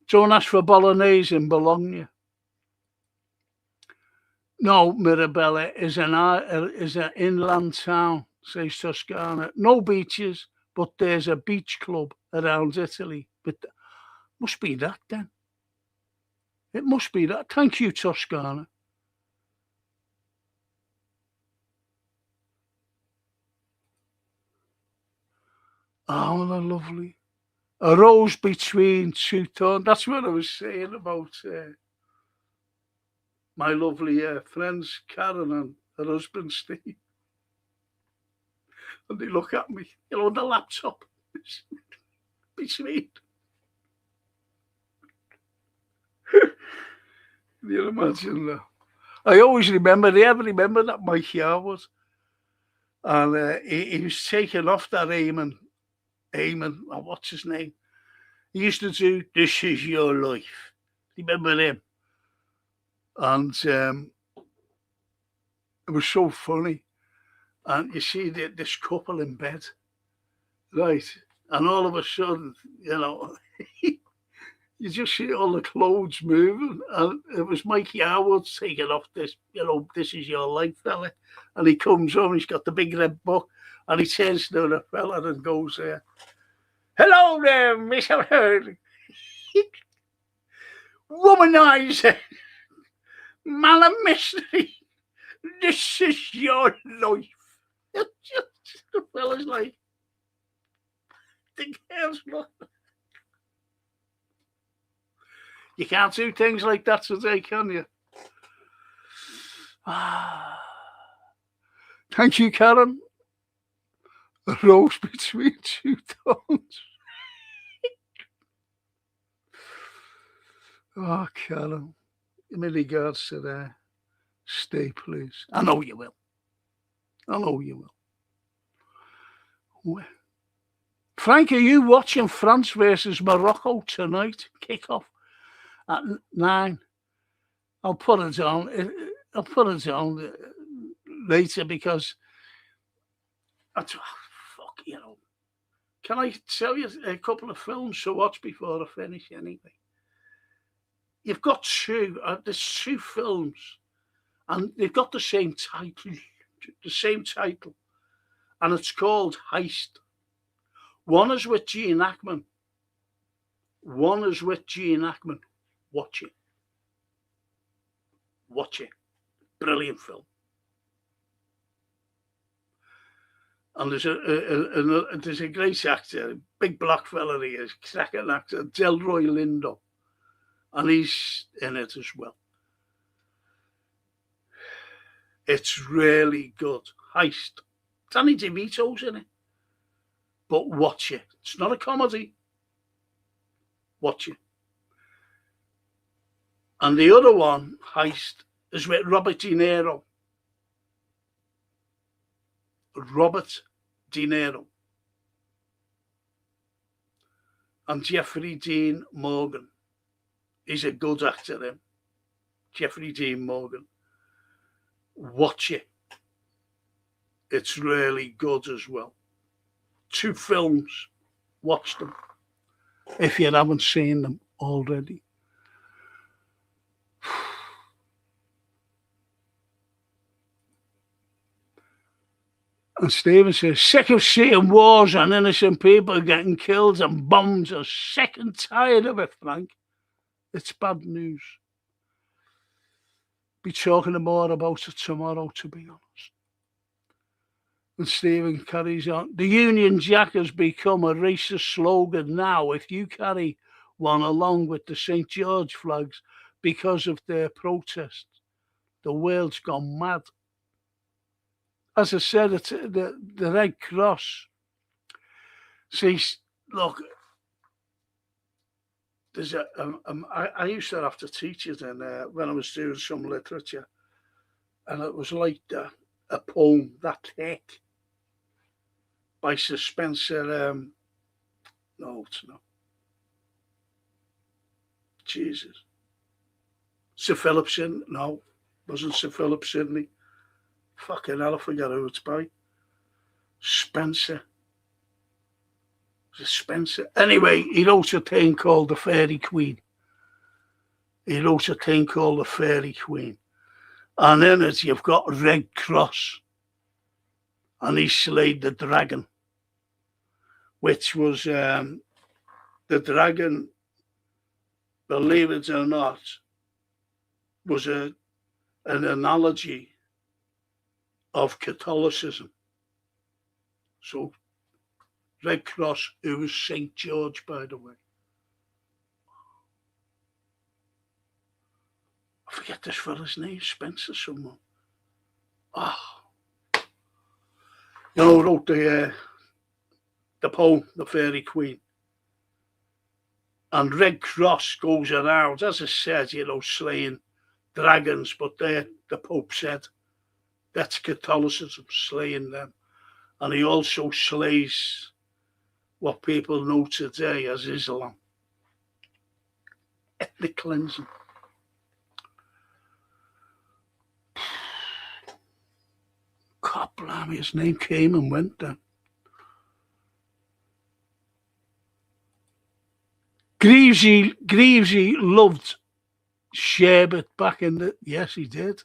Don't ask for bolognese in Bologna. No, Mirabella is an inland town, says Toscana. No beaches, but there's a beach club around Italy. But must be that then. It must be that. Thank you, Toscana. Oh, they're lovely. A rose between two thorns. That's what I was saying about my lovely friends, Karen and her husband, Steve. And they look at me, the laptop between. Can you imagine that? I always remember, they ever remember that Mike Yarwood? And he was taking off that Eamon, or what's his name? He used to do This Is Your Life. Remember him? And it was so funny. And you see this couple in bed, right? And all of a sudden, you just see all the clothes moving. And it was Mike Yarwood taking off this, This Is Your Life, fella. And he comes on, he's got the big red book, and he turns to the fella and goes, hello there, Mr. Hurley. Womanizer, man of mystery, this is your life. The fella's like, the girl's look. You can't do things like that today, can you? Thank you, Karen. A rose between two thorns. Oh, Karen. In regards to that, stay, please. I know you will. Well, Frank, are you watching France versus Morocco tonight? Kick-off at 9. I'll put it on. I'll put it on later because Can I tell you a couple of films to watch before I finish anyway? You've got two. There's two films, and they've got the same title. And it's called Heist. One is with Gene Hackman. Watch it. Brilliant film. And there's a great actor, big black fella he is, cracking actor, Delroy Lindo. And he's in it as well. It's really good. Heist. Danny DeVito's in it. But watch it. It's not a comedy. Watch it. And the other one, Heist, is with Robert De Niro. And Jeffrey Dean Morgan. He's a good actor, him. Jeffrey Dean Morgan. Watch it. It's really good as well. 2 films. Watch them. If you haven't seen them already. And Stephen says, sick of seeing wars and innocent people getting killed and bombs. I'm sick and tired of it, Frank. It's bad news. Be talking more about it tomorrow, to be honest. And Stephen carries on. The Union Jack has become a racist slogan now. If you carry one along with the St. George flags because of their protest, the world's gone mad. As I said, it's the Red Cross. See, look, there's I used to have to teach it when I was doing some literature, and it was like a poem that thick by Sir Spencer. No, it's not. Jesus. Sir Philip Sidney. No, wasn't Sir Philip Sidney. Fucking hell, I forgot who it's by. Spencer. Was it Spencer? Anyway, he wrote a thing called The Fairy Queen. And in it, you've got Red Cross. And he slayed the dragon. Which was the dragon, believe it or not, was an analogy of Catholicism. So Red Cross, who was St. George, by the way. I forget this fella's name, Spencer someone. Oh. You know, wrote the poem, The Fairy Queen. And Red Cross goes around, as I said, you know, slaying dragons, but the Pope said that's Catholicism, slaying them. And he also slays what people know today as Islam. Ethnic cleansing. God blimey, his name came and went then. Greavesy loved sherbet back in the... Yes, he did.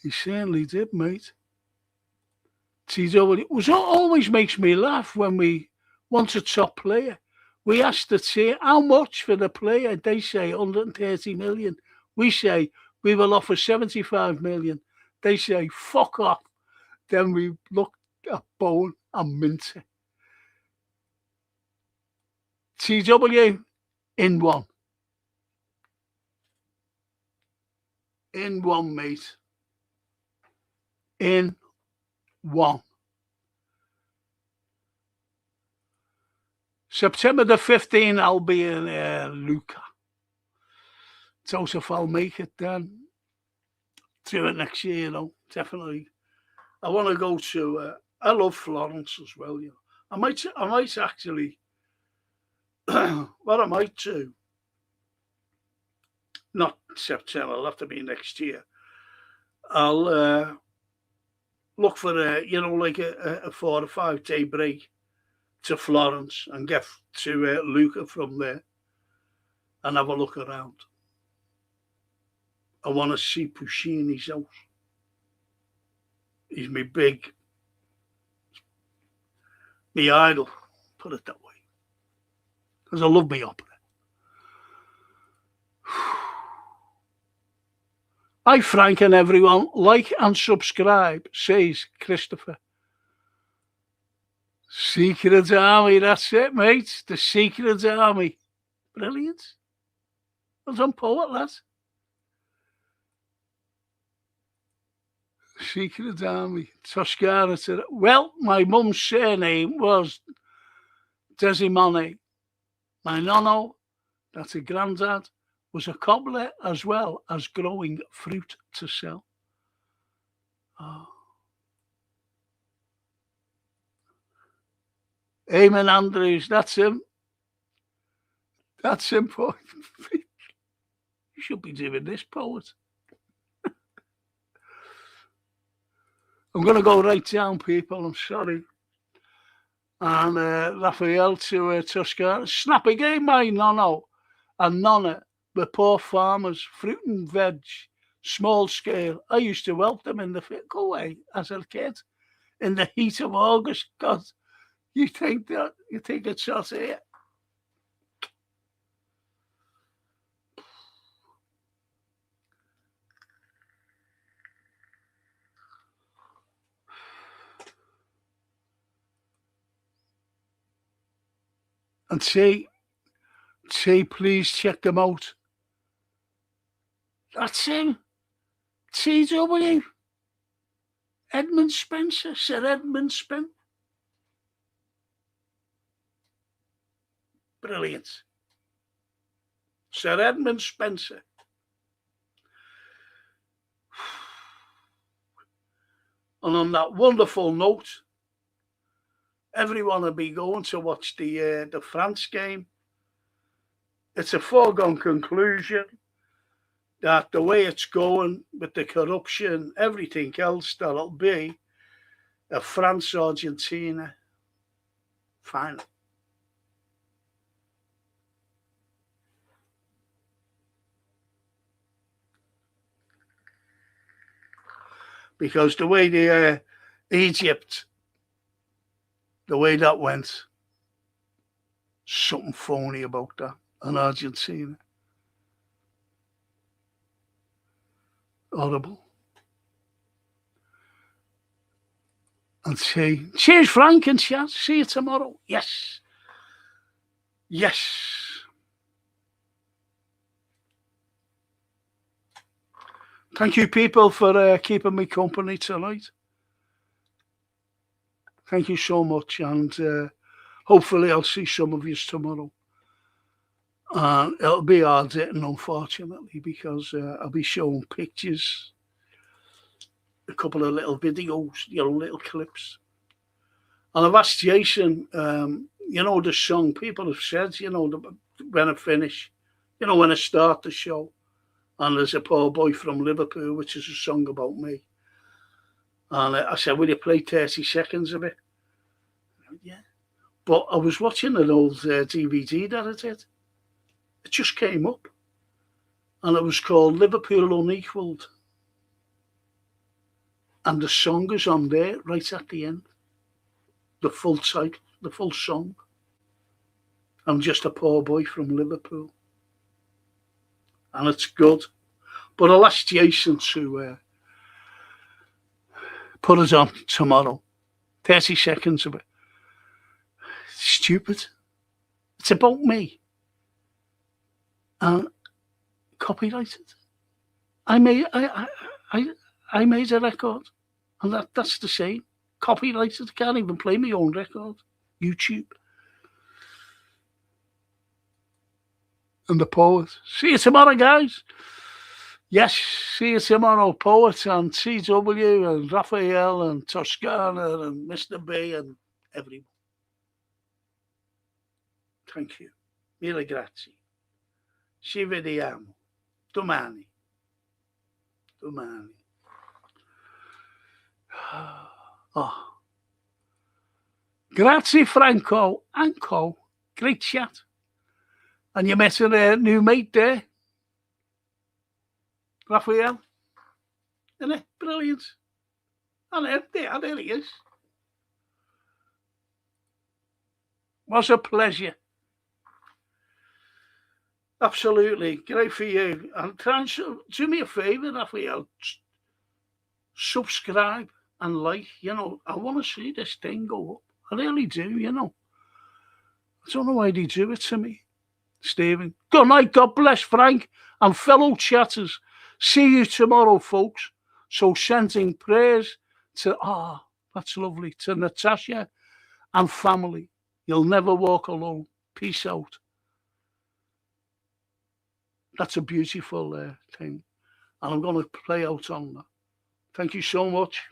He certainly did, mate. It always makes me laugh when we want a top player. We ask the team, how much for the player? They say 130 million. We say, we will offer 75 million. They say, fuck off. Then we look at Bowen and Minter. TW, in one. In one, mate. In one. September the 15th, I'll be in Lucca. Joseph, I'll make it then. Do it next year, you know, definitely. I want to go to, I love Florence as well, you know. I might actually, what I might do, not September, it'll have to be next year. I'll look for like a 4 or 5 day break to Florence and get to Lucca from there and have a look around. I want to see Puccini's house. He's my idol, put it that way. Because I love my opera. Hi, Frank and everyone. Like and subscribe, says Christopher. Secret Army, that's it, mate. The Secret Army. Brilliant. Well done, poet, lad. Secret Army. Toscana. Well, my mum's surname was Desimone. My nonno, that's a granddad, was a cobbler as well as growing fruit to sell. Oh. Eamon Andrews, that's him. That's him, poet. You should be doing this, poet. I'm going to go right down, people. I'm sorry. And Raphael to Toscana. Snappy game, my nonno and nonna were poor farmers, fruit and veg, small scale. I used to help them in the go away as a kid in the heat of August. God, you think it's out here? And say, please check them out. That's him. TW. Edmund Spencer, Sir Edmund Spencer. Brilliant. Sir Edmund Spencer. And on that wonderful note, everyone will be going to watch the France game. It's a foregone conclusion that the way it's going with the corruption, everything else, that'll be a France-Argentina final. Because the way the Egypt, the way that went, something phony about that, and Argentina. Horrible. and say, cheers, Frank and chat. See you tomorrow. Yes. Yes. Thank you, people, for keeping me company tonight. Thank you so much, and hopefully I'll see some of you tomorrow. It'll be hard hitting, unfortunately, because I'll be showing pictures, a couple of little videos, little clips. And I've asked Jason, the song, people have said, when I finish, when I start the show, and there's a poor boy from Liverpool, which is a song about me. And I said, will you play 30 seconds of it? Yeah. But I was watching an old DVD that I did. It just came up. And it was called Liverpool Unequalled. And the song is on there right at the end. The full title, the full song. I'm just a poor boy from Liverpool. And it's good. But I'll ask Jason to put it on tomorrow. 30 seconds of it. Stupid. It's about me. And copyrighted. I made a record. And that's the same. Copyrighted. Can't even play my own record. YouTube. And the poet. See you tomorrow, guys. Yes, see you tomorrow, Poet and CW and Raphael and Toscana and Mr. B and everyone. Thank you. Mille grazie. Ci vediamo. Domani. Oh. Grazie, Franco. Anko. Great chat. And you met a new mate there. Raphael. Isn't it? Brilliant. And there he is. Was a pleasure. Absolutely. Great for you. And try and do me a favour, Raphael. Subscribe and like. I want to see this thing go up. I really do, I don't know why they do it to me. Stephen. Good night. God bless, Frank and fellow chatters. See you tomorrow, folks. So sending prayers to, that's lovely, to Natasha and family. You'll never walk alone. Peace out. That's a beautiful thing. And I'm going to play out on that. Thank you so much.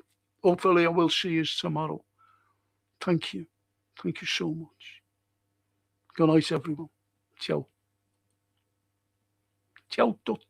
Hopefully I will see you tomorrow. Thank you. Thank you so much. Good night, everyone. Ciao. Ciao, tutti.